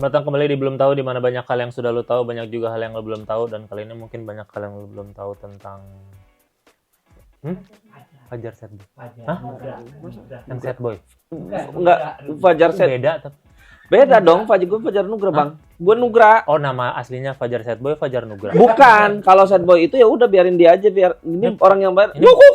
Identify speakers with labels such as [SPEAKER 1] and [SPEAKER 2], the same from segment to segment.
[SPEAKER 1] Selamat datang kembali di Belum Tahu, di mana banyak hal yang sudah lu tahu, banyak juga hal yang lu belum tahu, dan kali ini mungkin banyak hal yang lu belum tahu tentang Fajar Sad Boy. Hah? Yang Sad Boy?
[SPEAKER 2] Enggak, Fajar Sad. Beda dong, Fajar Nugra, Bang. Gue Nugra.
[SPEAKER 1] Oh, nama aslinya Fajar Sad Boy, Fajar Nugra.
[SPEAKER 2] Bukan, kalau Sad Boy itu ya udah biarin dia aja, biar ini orang yang bayar.
[SPEAKER 1] Bukan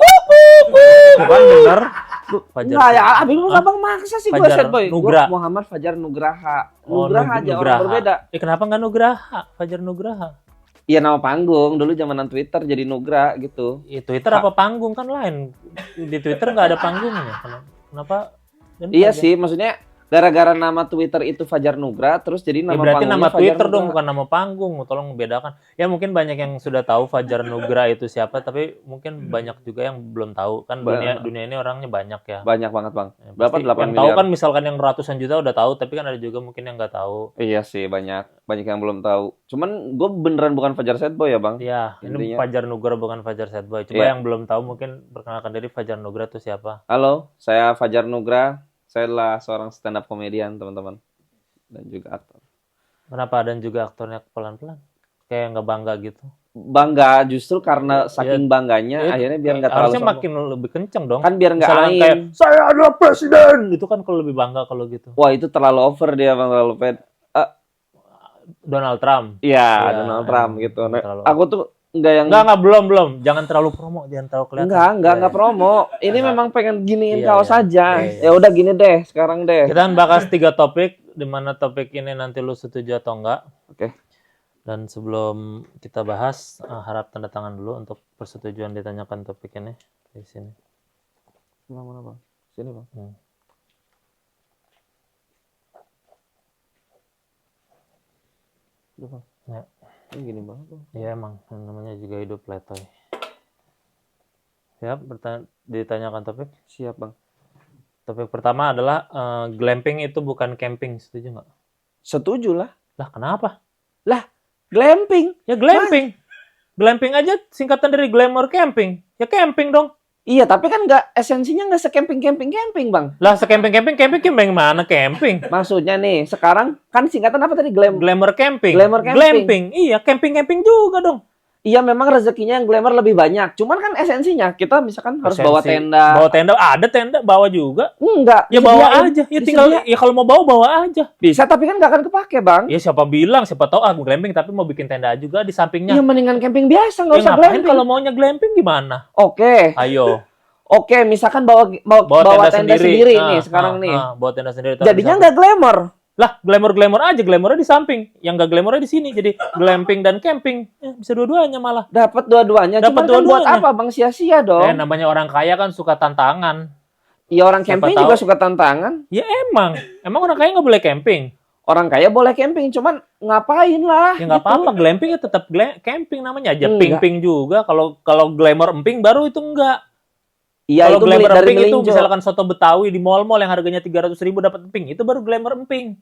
[SPEAKER 1] bener. Fajar.
[SPEAKER 2] Enggak ya, abis lu abang maksa sih gue Sad Boy.
[SPEAKER 1] Nugra.
[SPEAKER 2] Gua Muhammad Fajar Nugraha.
[SPEAKER 1] Oh,
[SPEAKER 2] Nugraha aja, orang berbeda.
[SPEAKER 1] Kenapa nggak Nugraha? Fajar Nugraha.
[SPEAKER 2] Iya, nama panggung. Dulu zamanan Twitter jadi Nugra gitu.
[SPEAKER 1] Twitter apa panggung kan lain. Di Twitter nggak ada panggungnya. Kenapa?
[SPEAKER 2] Iya sih, maksudnya gara-gara nama Twitter itu Fajar Nugra, terus jadi nama
[SPEAKER 1] berarti nama
[SPEAKER 2] Fajar
[SPEAKER 1] Twitter
[SPEAKER 2] Nugra.
[SPEAKER 1] dong, bukan nama panggung. Tolong membedakan. Ya mungkin banyak yang sudah tahu Fajar Nugra itu siapa, tapi mungkin banyak juga yang belum tahu. Kan dunia ini orangnya banyak ya.
[SPEAKER 2] Banyak banget, Bang.
[SPEAKER 1] Ya,
[SPEAKER 2] Berapa? 8
[SPEAKER 1] yang
[SPEAKER 2] miliar.
[SPEAKER 1] tahu kan misalkan yang ratusan juta udah tahu, tapi kan ada juga mungkin yang nggak tahu.
[SPEAKER 2] Iya sih, banyak yang belum tahu. Cuman gue beneran bukan Fajar Sad Boy ya, Bang.
[SPEAKER 1] Iya, ini
[SPEAKER 2] Intinya.
[SPEAKER 1] Fajar Nugra bukan Fajar Sad Boy. Coba yang belum tahu mungkin perkenalkan diri, Fajar Nugra itu siapa?
[SPEAKER 2] Halo, saya Fajar Nugra. Saya adalah seorang stand up komedian, teman-teman. Dan juga aktor.
[SPEAKER 1] Kenapa dan juga aktornya pelan-pelan? Kayak nggak bangga gitu.
[SPEAKER 2] Bangga justru karena saking bangganya akhirnya biar nggak terlalu
[SPEAKER 1] harusnya
[SPEAKER 2] sombong.
[SPEAKER 1] makin lebih kenceng dong.
[SPEAKER 2] Kan biar nggak
[SPEAKER 1] Misalnya
[SPEAKER 2] aing.
[SPEAKER 1] kayak saya adalah presiden. Itu kan kalau lebih bangga kalau gitu.
[SPEAKER 2] Wah, itu terlalu over dia, Bang, terlalu ped.
[SPEAKER 1] Donald Trump.
[SPEAKER 2] Iya,
[SPEAKER 1] Ya,
[SPEAKER 2] Donald Trump gitu. Nah,
[SPEAKER 1] terlalu
[SPEAKER 2] aku tuh enggak yang
[SPEAKER 1] Enggak, belum. Jangan terlalu promo, jangan terlalu kelihatan.
[SPEAKER 2] enggak promo. Ini memang pengen giniin
[SPEAKER 1] Iya,
[SPEAKER 2] kaos
[SPEAKER 1] iya.
[SPEAKER 2] saja.
[SPEAKER 1] Iya.
[SPEAKER 2] Ya udah gini deh, sekarang deh.
[SPEAKER 1] Kita akan bahas 3 topik, di mana topik ini nanti lu setuju atau enggak.
[SPEAKER 2] Oke.
[SPEAKER 1] Dan sebelum kita bahas, harap tanda tangan dulu untuk persetujuan ditanyakan topik ini di sini.
[SPEAKER 2] Mana, Bang? Sini, Bang. Udah, Bang.
[SPEAKER 1] Ya.
[SPEAKER 2] Ini gini banget, Bang.
[SPEAKER 1] Iya emang, namanya juga hidup letoy. Siap, ditanyakan topik?
[SPEAKER 2] Siap, Bang.
[SPEAKER 1] Topik pertama adalah glamping itu bukan camping, setuju nggak?
[SPEAKER 2] Setuju lah.
[SPEAKER 1] Lah kenapa?
[SPEAKER 2] Glamping.
[SPEAKER 1] Ya glamping. Glamping aja singkatan dari glamour camping. Ya camping dong.
[SPEAKER 2] Iya, tapi kan esensinya nggak se-camping, Bang.
[SPEAKER 1] Lah camping mana camping?
[SPEAKER 2] Maksudnya nih, sekarang kan singkatan apa tadi?
[SPEAKER 1] Glamour camping.
[SPEAKER 2] Glamour camping.
[SPEAKER 1] Glamping. Iya, camping juga dong.
[SPEAKER 2] Iya, memang rezekinya yang glamour lebih banyak. Cuman kan esensinya kita misalkan harus bawa
[SPEAKER 1] Esensi.
[SPEAKER 2] tenda.
[SPEAKER 1] Bawa tenda, ada tenda bawa juga.
[SPEAKER 2] Enggak.
[SPEAKER 1] Ya bawa
[SPEAKER 2] disediain.
[SPEAKER 1] aja. Ya tinggal ya kalau mau bawa aja.
[SPEAKER 2] Bisa, tapi kan nggak akan kepake, Bang.
[SPEAKER 1] Ya siapa bilang, siapa tahu glamping tapi mau bikin tenda juga di sampingnya.
[SPEAKER 2] Iya, mendingan camping biasa, nggak
[SPEAKER 1] Ya
[SPEAKER 2] usah
[SPEAKER 1] ngapain
[SPEAKER 2] glamping.
[SPEAKER 1] kalau maunya glamping gimana?
[SPEAKER 2] Oke.
[SPEAKER 1] Ayo.
[SPEAKER 2] Oke, misalkan bawa tenda sendiri nih sekarang nih.
[SPEAKER 1] Bawa tenda sendiri. taruh di
[SPEAKER 2] Jadinya
[SPEAKER 1] samping.
[SPEAKER 2] nggak glamour.
[SPEAKER 1] Lah, glamour aja, glamournya di samping. Yang nggak glamournya di sini. Jadi glamping dan camping bisa dua-duanya malah.
[SPEAKER 2] Dapat dua-duanya.
[SPEAKER 1] Dapat
[SPEAKER 2] Cuman kan buat
[SPEAKER 1] dua-duanya.
[SPEAKER 2] apa, Bang? Sia-sia dong.
[SPEAKER 1] Namanya orang kaya kan suka tantangan.
[SPEAKER 2] Iya, orang
[SPEAKER 1] Siapa
[SPEAKER 2] camping
[SPEAKER 1] tahu.
[SPEAKER 2] juga suka tantangan.
[SPEAKER 1] Ya emang orang kaya nggak boleh camping.
[SPEAKER 2] Orang kaya boleh camping, cuman ngapain lah?
[SPEAKER 1] Ya nggak
[SPEAKER 2] gitu.
[SPEAKER 1] apa-apa, glamping ya tetap camping namanya aja.
[SPEAKER 2] Enggak.
[SPEAKER 1] Ping juga. Kalau glamour emping baru itu enggak.
[SPEAKER 2] Iya,
[SPEAKER 1] Kalau
[SPEAKER 2] itu
[SPEAKER 1] glamour
[SPEAKER 2] dari
[SPEAKER 1] emping itu
[SPEAKER 2] melinjo.
[SPEAKER 1] misalkan soto Betawi di mall-mall yang harganya 300.000 dapat emping, itu baru glamour emping.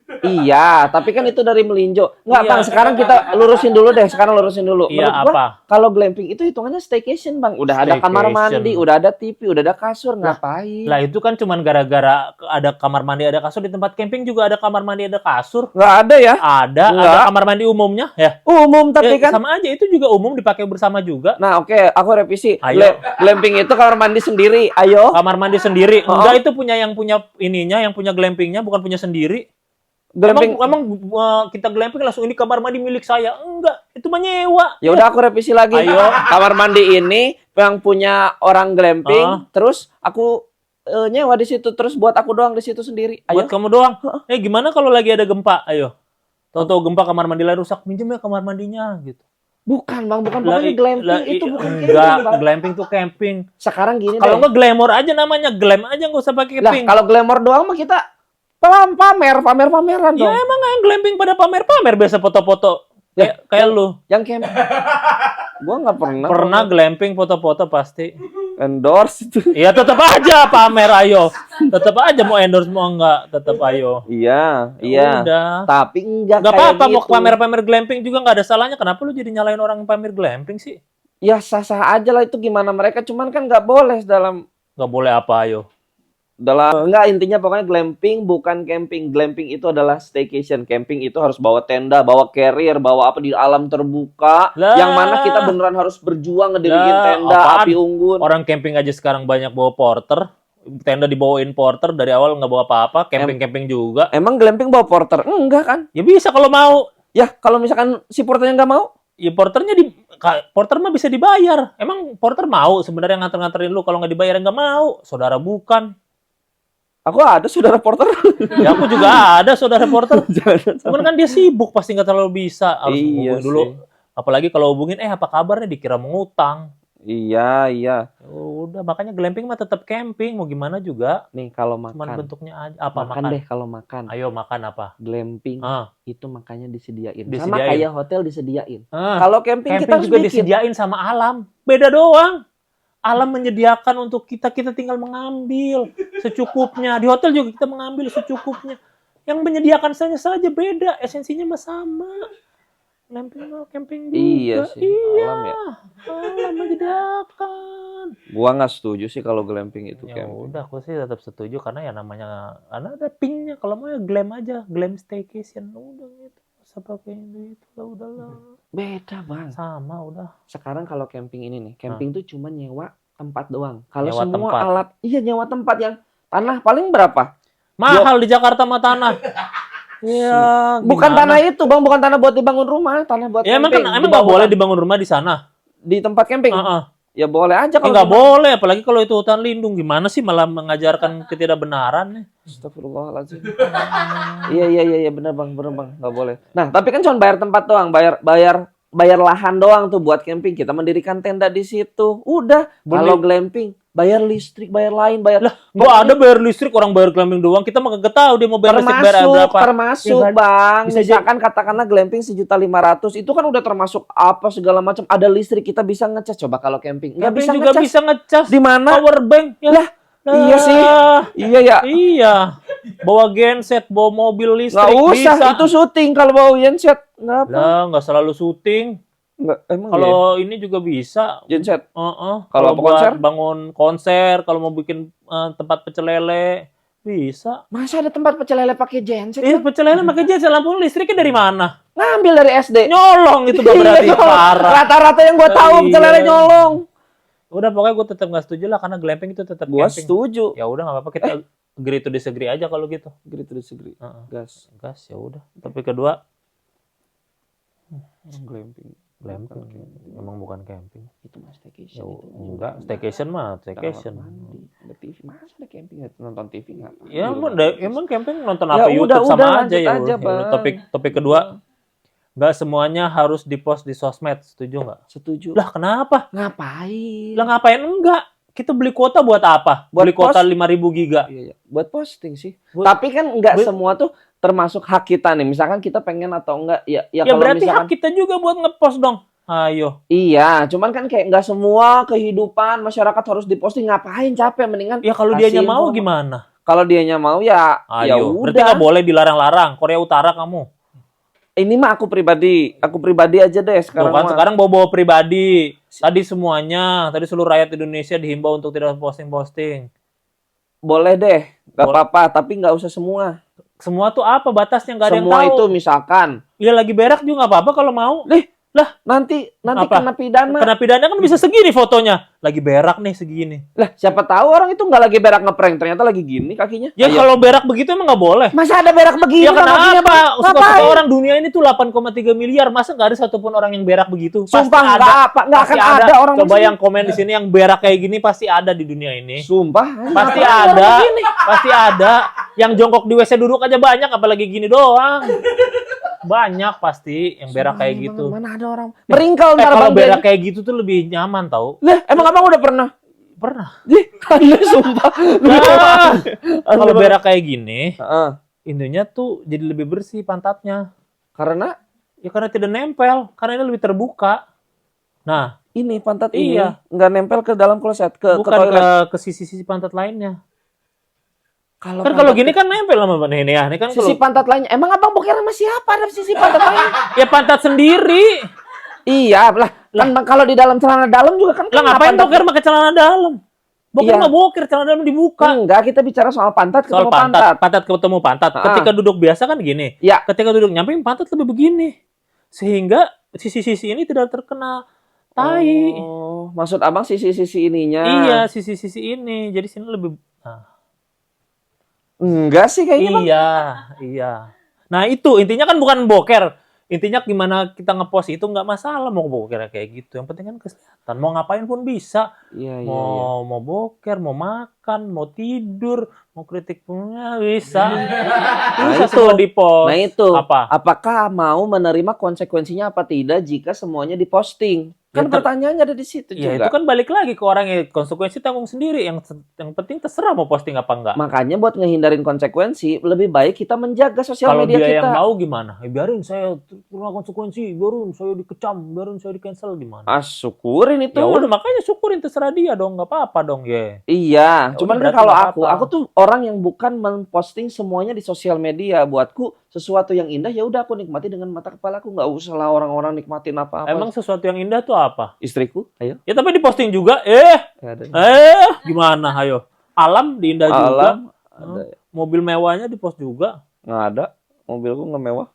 [SPEAKER 2] Iya, tapi kan itu dari melinjo. Enggak,
[SPEAKER 1] Iya.
[SPEAKER 2] Bang, sekarang kita lurusin dulu deh. Menurut
[SPEAKER 1] Iya,
[SPEAKER 2] gua,
[SPEAKER 1] apa?
[SPEAKER 2] kalau glamping itu hitungannya staycation, Bang. Udah ada kamar
[SPEAKER 1] Staycation.
[SPEAKER 2] mandi, udah ada TV, udah ada kasur, ngapain?
[SPEAKER 1] Lah itu kan cuman gara-gara ada kamar mandi ada kasur, di tempat camping juga ada kamar mandi ada kasur.
[SPEAKER 2] Nggak ada ya?
[SPEAKER 1] Ada
[SPEAKER 2] Enggak.
[SPEAKER 1] kamar mandi umumnya ya.
[SPEAKER 2] Umum tapi
[SPEAKER 1] Ya,
[SPEAKER 2] kan.
[SPEAKER 1] sama aja itu juga umum dipakai bersama juga.
[SPEAKER 2] Nah, oke, aku revisi.
[SPEAKER 1] Ayo.
[SPEAKER 2] Glamping itu kamar mandi sendiri. Ayo.
[SPEAKER 1] Kamar mandi sendiri.
[SPEAKER 2] Oh.
[SPEAKER 1] Enggak, itu punya yang punya ininya, yang punya glampingnya bukan punya sendiri.
[SPEAKER 2] Glamping.
[SPEAKER 1] Emang kita glamping langsung ini kamar mandi milik saya? Enggak, itu mah nyewa.
[SPEAKER 2] Ya udah aku revisi lagi.
[SPEAKER 1] Ayo.
[SPEAKER 2] Kamar mandi ini yang punya orang glamping, terus aku nyewa di situ, terus buat aku doang di situ sendiri. Ayo.
[SPEAKER 1] Buat kamu doang. Gimana kalau lagi ada gempa? Ayo. Tahu-tahu gempa kamar mandi lain rusak, minjem ya kamar mandinya gitu.
[SPEAKER 2] Bukan bang, bukan pokoknya glamping itu bukan camping
[SPEAKER 1] enggak,
[SPEAKER 2] bang.
[SPEAKER 1] glamping tuh camping.
[SPEAKER 2] Sekarang gini
[SPEAKER 1] Kalau
[SPEAKER 2] deh.
[SPEAKER 1] enggak glamour aja namanya, glam aja nggak usah pakai
[SPEAKER 2] Lah
[SPEAKER 1] camping.
[SPEAKER 2] kalau glamour doang mah kita pameran
[SPEAKER 1] Ya
[SPEAKER 2] dong.
[SPEAKER 1] emang yang glamping pada pamer-pamer biasa foto-foto. Kayak lu.
[SPEAKER 2] Yang camping. Gua nggak pernah.
[SPEAKER 1] Pernah glamping foto-foto pasti.
[SPEAKER 2] Endorse itu.
[SPEAKER 1] Iya tetap aja pamer ayo. Tetap aja mau endorse mau enggak, tetap ayo.
[SPEAKER 2] Iya, iya.
[SPEAKER 1] Udah.
[SPEAKER 2] Tapi enggak
[SPEAKER 1] Enggak
[SPEAKER 2] kayak
[SPEAKER 1] apa-apa
[SPEAKER 2] gitu.
[SPEAKER 1] mau pamer-pamer glamping juga enggak ada salahnya. Kenapa lu jadi nyalain orang yang pamer glamping sih?
[SPEAKER 2] Ya sah-sah aja lah itu gimana mereka, cuman kan nggak boleh dalam
[SPEAKER 1] Enggak boleh apa ayo.
[SPEAKER 2] enggak, intinya pokoknya glamping bukan camping. Glamping itu adalah staycation. Camping itu harus bawa tenda, bawa carrier, bawa apa di alam terbuka.
[SPEAKER 1] Lah.
[SPEAKER 2] Yang mana kita beneran harus berjuang ngediriin
[SPEAKER 1] Lah,
[SPEAKER 2] tenda,
[SPEAKER 1] apaan?
[SPEAKER 2] api unggun.
[SPEAKER 1] Orang camping aja sekarang banyak bawa porter. Tenda dibawain porter dari awal nggak bawa apa-apa. Camping-camping juga.
[SPEAKER 2] Emang glamping bawa porter? Enggak kan?
[SPEAKER 1] Ya bisa kalau mau.
[SPEAKER 2] Ya kalau misalkan si porternya nggak mau,
[SPEAKER 1] Ya porter mah bisa dibayar. Emang porter mau sebenarnya nganter-nganterin lu kalau nggak dibayar nggak mau. Saudara bukan.
[SPEAKER 2] aku ada saudara porter.
[SPEAKER 1] Ya aku juga ada saudara porter.
[SPEAKER 2] Jangan.
[SPEAKER 1] Cuman kan dia sibuk pasti nggak terlalu bisa. Harus
[SPEAKER 2] Iya
[SPEAKER 1] hubungin dulu.
[SPEAKER 2] sih.
[SPEAKER 1] Apalagi kalau hubungin, apa kabarnya dikira mengutang.
[SPEAKER 2] Iya, iya.
[SPEAKER 1] Udah makanya glamping mah tetap camping. Mau gimana juga.
[SPEAKER 2] Nih kalau
[SPEAKER 1] Cuman
[SPEAKER 2] makan.
[SPEAKER 1] bentuknya aja. Apa
[SPEAKER 2] Makan deh kalau makan.
[SPEAKER 1] Ayo makan apa?
[SPEAKER 2] Glamping
[SPEAKER 1] Ah,
[SPEAKER 2] itu makanya disediain.
[SPEAKER 1] Disediain.
[SPEAKER 2] Sama kayak hotel disediain.
[SPEAKER 1] ah.
[SPEAKER 2] Kalau camping, kita
[SPEAKER 1] Camping
[SPEAKER 2] harus
[SPEAKER 1] juga
[SPEAKER 2] bikin.
[SPEAKER 1] disediain sama alam. Beda doang. Alam menyediakan untuk kita tinggal mengambil secukupnya. Di hotel juga kita mengambil secukupnya. Yang menyediakan saja beda, esensinya mah sama. Camping juga.
[SPEAKER 2] Iya sih,
[SPEAKER 1] Iya.
[SPEAKER 2] alam ya.
[SPEAKER 1] Alam menyediakan.
[SPEAKER 2] Gua nggak setuju sih kalau glamping itu
[SPEAKER 1] Ya
[SPEAKER 2] camping.
[SPEAKER 1] udah, aku sih tetap setuju karena ya namanya, karena ada pinknya. Kalau mau ya glam aja, glam staycation. Udah gitu. Usah pakai itu lah, udahlah.
[SPEAKER 2] Beda bang.
[SPEAKER 1] Sama udah.
[SPEAKER 2] Sekarang kalau camping ini nih, camping tuh cuma nyewa tempat doang. Kalau
[SPEAKER 1] Nyewa
[SPEAKER 2] semua
[SPEAKER 1] tempat.
[SPEAKER 2] alat, iya nyewa tempat yang tanah paling berapa?
[SPEAKER 1] Mahal di Jakarta mah tanah. Iya,
[SPEAKER 2] Bukan
[SPEAKER 1] gimana?
[SPEAKER 2] tanah itu bang, bukan tanah buat dibangun rumah, tanah buat
[SPEAKER 1] Ya emang
[SPEAKER 2] camping.
[SPEAKER 1] emang nggak boleh dibangun rumah di sana.
[SPEAKER 2] di tempat camping.
[SPEAKER 1] Heeh.
[SPEAKER 2] Ya boleh aja kalau
[SPEAKER 1] Nggak boleh, apalagi kalau itu hutan lindung. Gimana sih malah mengajarkan ketidakbenaran nih?
[SPEAKER 2] Astagfirullahaladzim. Iya benar bang, nggak boleh. Nah tapi kan cuma bayar tempat doang, bayar lahan doang tuh buat camping. Kita mendirikan tenda di situ. Udah. Kalau glamping, bayar listrik, bayar lain, bayar.
[SPEAKER 1] Nggak ada bayar listrik, orang bayar glamping doang. Kita mah kagak tahu dia mau bayar listrik bayar berapa.
[SPEAKER 2] Termasuk
[SPEAKER 1] Ya kan?
[SPEAKER 2] bang.
[SPEAKER 1] Bisa
[SPEAKER 2] Misalkan katakanlah glamping 1.500.000 itu kan udah termasuk apa segala macam. Ada listrik, kita bisa ngecas. Coba kalau camping nggak
[SPEAKER 1] Camping
[SPEAKER 2] bisa
[SPEAKER 1] juga
[SPEAKER 2] ngecas.
[SPEAKER 1] bisa ngecas.
[SPEAKER 2] Di mana?
[SPEAKER 1] Power bank. Ya.
[SPEAKER 2] Lah, iya sih. Iya ya.
[SPEAKER 1] Iya. Bawa genset, bawa mobil listrik
[SPEAKER 2] Nggak usah,
[SPEAKER 1] bisa.
[SPEAKER 2] itu syuting kalau bawa genset. Nggak apa.
[SPEAKER 1] Lah, nggak selalu syuting.
[SPEAKER 2] Nggak, emang
[SPEAKER 1] Kalau ini juga bisa.
[SPEAKER 2] genset.
[SPEAKER 1] Kalau
[SPEAKER 2] Kalau apa,
[SPEAKER 1] buat
[SPEAKER 2] konser?
[SPEAKER 1] bangun konser, kalau mau bikin tempat pecel lele, bisa.
[SPEAKER 2] Masa ada tempat pecel lele pakai genset?
[SPEAKER 1] Pecel lele pakai genset, lampu listriknya dari mana?
[SPEAKER 2] Ngambil dari SD.
[SPEAKER 1] Nyolong itu gak berarti
[SPEAKER 2] Iya,
[SPEAKER 1] parah.
[SPEAKER 2] Rata-rata yang gua tahu pecel lele
[SPEAKER 1] Iya.
[SPEAKER 2] nyolong.
[SPEAKER 1] Udah pokoknya gue tetap nggak setuju lah karena glamping itu tetap
[SPEAKER 2] Gua
[SPEAKER 1] camping.
[SPEAKER 2] setuju.
[SPEAKER 1] Ya udah nggak apa-apa kita agree to disagree aja kalau gitu.
[SPEAKER 2] Agree to disagree.
[SPEAKER 1] Heeh.
[SPEAKER 2] Gas.
[SPEAKER 1] Gas ya udah. Tapi kedua
[SPEAKER 2] Glamping.
[SPEAKER 1] glamping emang bukan camping.
[SPEAKER 2] Itu mah
[SPEAKER 1] Ya,
[SPEAKER 2] staycation itu.
[SPEAKER 1] enggak, staycation mah staycation.
[SPEAKER 2] Kamar mandi, ada TV. Masa ada camping nonton TV enggak?
[SPEAKER 1] Ya emang camping nonton
[SPEAKER 2] Ya
[SPEAKER 1] apa
[SPEAKER 2] udah,
[SPEAKER 1] YouTube sama
[SPEAKER 2] lanjut
[SPEAKER 1] aja ya.
[SPEAKER 2] aja,
[SPEAKER 1] Ya udah,
[SPEAKER 2] Bang.
[SPEAKER 1] topik kedua, nggak semuanya harus dipost di sosmed, setuju nggak?
[SPEAKER 2] Setuju.
[SPEAKER 1] Lah kenapa?
[SPEAKER 2] Ngapain?
[SPEAKER 1] Lah ngapain enggak? Kita beli kuota buat apa?
[SPEAKER 2] Buat
[SPEAKER 1] Beli kuota
[SPEAKER 2] post.
[SPEAKER 1] 5.000 giga.
[SPEAKER 2] Iya, buat posting sih.
[SPEAKER 1] Buat-
[SPEAKER 2] Tapi kan enggak
[SPEAKER 1] buat-
[SPEAKER 2] semua tuh termasuk hak kita nih. Misalkan kita pengen atau enggak, ya
[SPEAKER 1] Ya
[SPEAKER 2] kalau
[SPEAKER 1] berarti
[SPEAKER 2] misalkan
[SPEAKER 1] hak kita juga buat ngepost dong. Ayo.
[SPEAKER 2] iya, cuman kan kayak nggak semua kehidupan masyarakat harus diposting. Ngapain capek, mendingan
[SPEAKER 1] Ya kalau
[SPEAKER 2] kasih
[SPEAKER 1] dianya mau
[SPEAKER 2] info.
[SPEAKER 1] gimana?
[SPEAKER 2] Kalau dianya mau ya ya
[SPEAKER 1] Ayo. Berarti
[SPEAKER 2] udah.
[SPEAKER 1] nggak boleh dilarang-larang. Korea Utara kamu.
[SPEAKER 2] Ini mah aku pribadi aja deh
[SPEAKER 1] Tuh
[SPEAKER 2] sekarang.
[SPEAKER 1] kan
[SPEAKER 2] mah.
[SPEAKER 1] sekarang bawa pribadi. Tadi seluruh rakyat Indonesia dihimbau untuk tidak posting-posting.
[SPEAKER 2] Boleh deh, nggak
[SPEAKER 1] Boleh.
[SPEAKER 2] apa-apa, tapi nggak usah semua.
[SPEAKER 1] Semua tuh apa batasnya? Nggak ada yang
[SPEAKER 2] Semua
[SPEAKER 1] tahu.
[SPEAKER 2] itu misalkan,
[SPEAKER 1] Ya lagi berak juga nggak apa-apa kalau mau.
[SPEAKER 2] Lah, nanti
[SPEAKER 1] Apa?
[SPEAKER 2] kena pidana.
[SPEAKER 1] Kena pidana kan bisa segini fotonya. Lagi berak nih segini.
[SPEAKER 2] Lah, siapa tahu orang itu nggak lagi berak ngeprank, ternyata lagi gini kakinya.
[SPEAKER 1] Ya
[SPEAKER 2] Ayo.
[SPEAKER 1] kalau berak begitu emang nggak boleh.
[SPEAKER 2] Masa ada berak begini?
[SPEAKER 1] Ya
[SPEAKER 2] kakinya,
[SPEAKER 1] kenapa?
[SPEAKER 2] Bang?
[SPEAKER 1] Suka-suka
[SPEAKER 2] Ngapain?
[SPEAKER 1] orang dunia ini tuh 8,3 miliar. Masa nggak ada satupun orang yang berak begitu?
[SPEAKER 2] Sumpah nggak
[SPEAKER 1] Pasti
[SPEAKER 2] akan ada orang
[SPEAKER 1] Coba
[SPEAKER 2] di sini.
[SPEAKER 1] yang komen di sini yang berak kayak gini pasti ada di dunia ini.
[SPEAKER 2] Sumpah.
[SPEAKER 1] Pasti
[SPEAKER 2] ngapain
[SPEAKER 1] ada.
[SPEAKER 2] orang begini?
[SPEAKER 1] Pasti ada. Yang jongkok di WC duduk aja banyak, apalagi gini doang. Banyak pasti yang berak kayak gitu.
[SPEAKER 2] Mana ada orang meringkal ntar
[SPEAKER 1] Kalau
[SPEAKER 2] Bang
[SPEAKER 1] berak
[SPEAKER 2] Ben.
[SPEAKER 1] kayak gitu tuh lebih nyaman tau.
[SPEAKER 2] Lah, emang abang udah pernah?
[SPEAKER 1] Pernah.
[SPEAKER 2] Ih, aneh sumpah.
[SPEAKER 1] Nah,
[SPEAKER 2] Aneh
[SPEAKER 1] kalau
[SPEAKER 2] banget.
[SPEAKER 1] berak kayak gini,
[SPEAKER 2] Heeh.
[SPEAKER 1] intinya tuh jadi lebih bersih pantatnya.
[SPEAKER 2] Karena
[SPEAKER 1] Ya karena tidak nempel, karena ini lebih terbuka. Nah,
[SPEAKER 2] ini pantat ini
[SPEAKER 1] Iya.
[SPEAKER 2] nggak nempel ke dalam kloset, ke
[SPEAKER 1] bukan
[SPEAKER 2] toilet.
[SPEAKER 1] ke sisi-sisi pantat lainnya.
[SPEAKER 2] Kalau
[SPEAKER 1] Kan kalau gini kan nempel sama ini ya. Ini kan
[SPEAKER 2] sisi
[SPEAKER 1] kalau
[SPEAKER 2] pantat lainnya. Emang abang boker sama siapa ada sisi pantat lain?
[SPEAKER 1] ya pantat sendiri.
[SPEAKER 2] Iya, lah kan kalau di dalam celana dalam juga kan.
[SPEAKER 1] Lah ngapain
[SPEAKER 2] pantat-
[SPEAKER 1] boker pakai celana dalam? Boker
[SPEAKER 2] Iya.
[SPEAKER 1] mah boker, celana dalam dibuka.
[SPEAKER 2] Enggak, kita bicara soal pantat
[SPEAKER 1] Soal
[SPEAKER 2] ketemu
[SPEAKER 1] pantat, pantat ketemu pantat.
[SPEAKER 2] Ah.
[SPEAKER 1] Ketika duduk biasa kan gini.
[SPEAKER 2] Ya.
[SPEAKER 1] Ketika duduk nyamping pantat lebih begini. Sehingga sisi-sisi ini tidak terkena tai.
[SPEAKER 2] Oh, maksud abang sisi-sisi ininya.
[SPEAKER 1] Iya, sisi-sisi ini. Jadi sini lebih
[SPEAKER 2] Enggak sih kayaknya bang.
[SPEAKER 1] Iya, iya. Nah itu intinya kan bukan boker. Intinya gimana kita ngepost itu nggak masalah mau boker kayak gitu. Yang penting kan kesehatan. Mau ngapain pun bisa.
[SPEAKER 2] Iya, iya, iya.
[SPEAKER 1] Mau boker, mau makan, mau tidur, mau kritik punya bisa. Bisa
[SPEAKER 2] itu.
[SPEAKER 1] semua di post.
[SPEAKER 2] Nah itu,
[SPEAKER 1] Apa?
[SPEAKER 2] apakah mau menerima konsekuensinya apa tidak jika semuanya diposting? Kan
[SPEAKER 1] Ya,
[SPEAKER 2] pertanyaannya ada di situ
[SPEAKER 1] Ya
[SPEAKER 2] juga.
[SPEAKER 1] itu kan balik lagi ke orang yang konsekuensi tanggung sendiri. Yang penting terserah mau posting apa enggak.
[SPEAKER 2] Makanya buat ngehindarin konsekuensi, lebih baik kita menjaga sosial
[SPEAKER 1] Kalau
[SPEAKER 2] media
[SPEAKER 1] dia
[SPEAKER 2] kita.
[SPEAKER 1] yang mau gimana? Biarin saya terkena konsekuensi, biarin saya dikecam, biarin saya di cancel gimana?
[SPEAKER 2] Syukurin itu.
[SPEAKER 1] Ya udah makanya syukurin terserah dia dong, nggak apa-apa dong ya.
[SPEAKER 2] Iya,
[SPEAKER 1] Ya
[SPEAKER 2] cuman
[SPEAKER 1] udah,
[SPEAKER 2] kan kalau
[SPEAKER 1] berarti nggak
[SPEAKER 2] aku tuh orang yang bukan memposting semuanya di sosial media. Buatku sesuatu yang indah ya udah aku nikmati dengan mata kepala aku, nggak usah lah orang-orang nikmatin apa-apa.
[SPEAKER 1] Emang sesuatu yang indah tuh apa?
[SPEAKER 2] Istriku, ayo.
[SPEAKER 1] Ya tapi diposting juga,
[SPEAKER 2] Nggak ada.
[SPEAKER 1] gimana ayo? Alam diindah juga,
[SPEAKER 2] Alam ada.
[SPEAKER 1] mobil mewahnya dipost juga.
[SPEAKER 2] Nggak ada. Mobilku nggak mewah.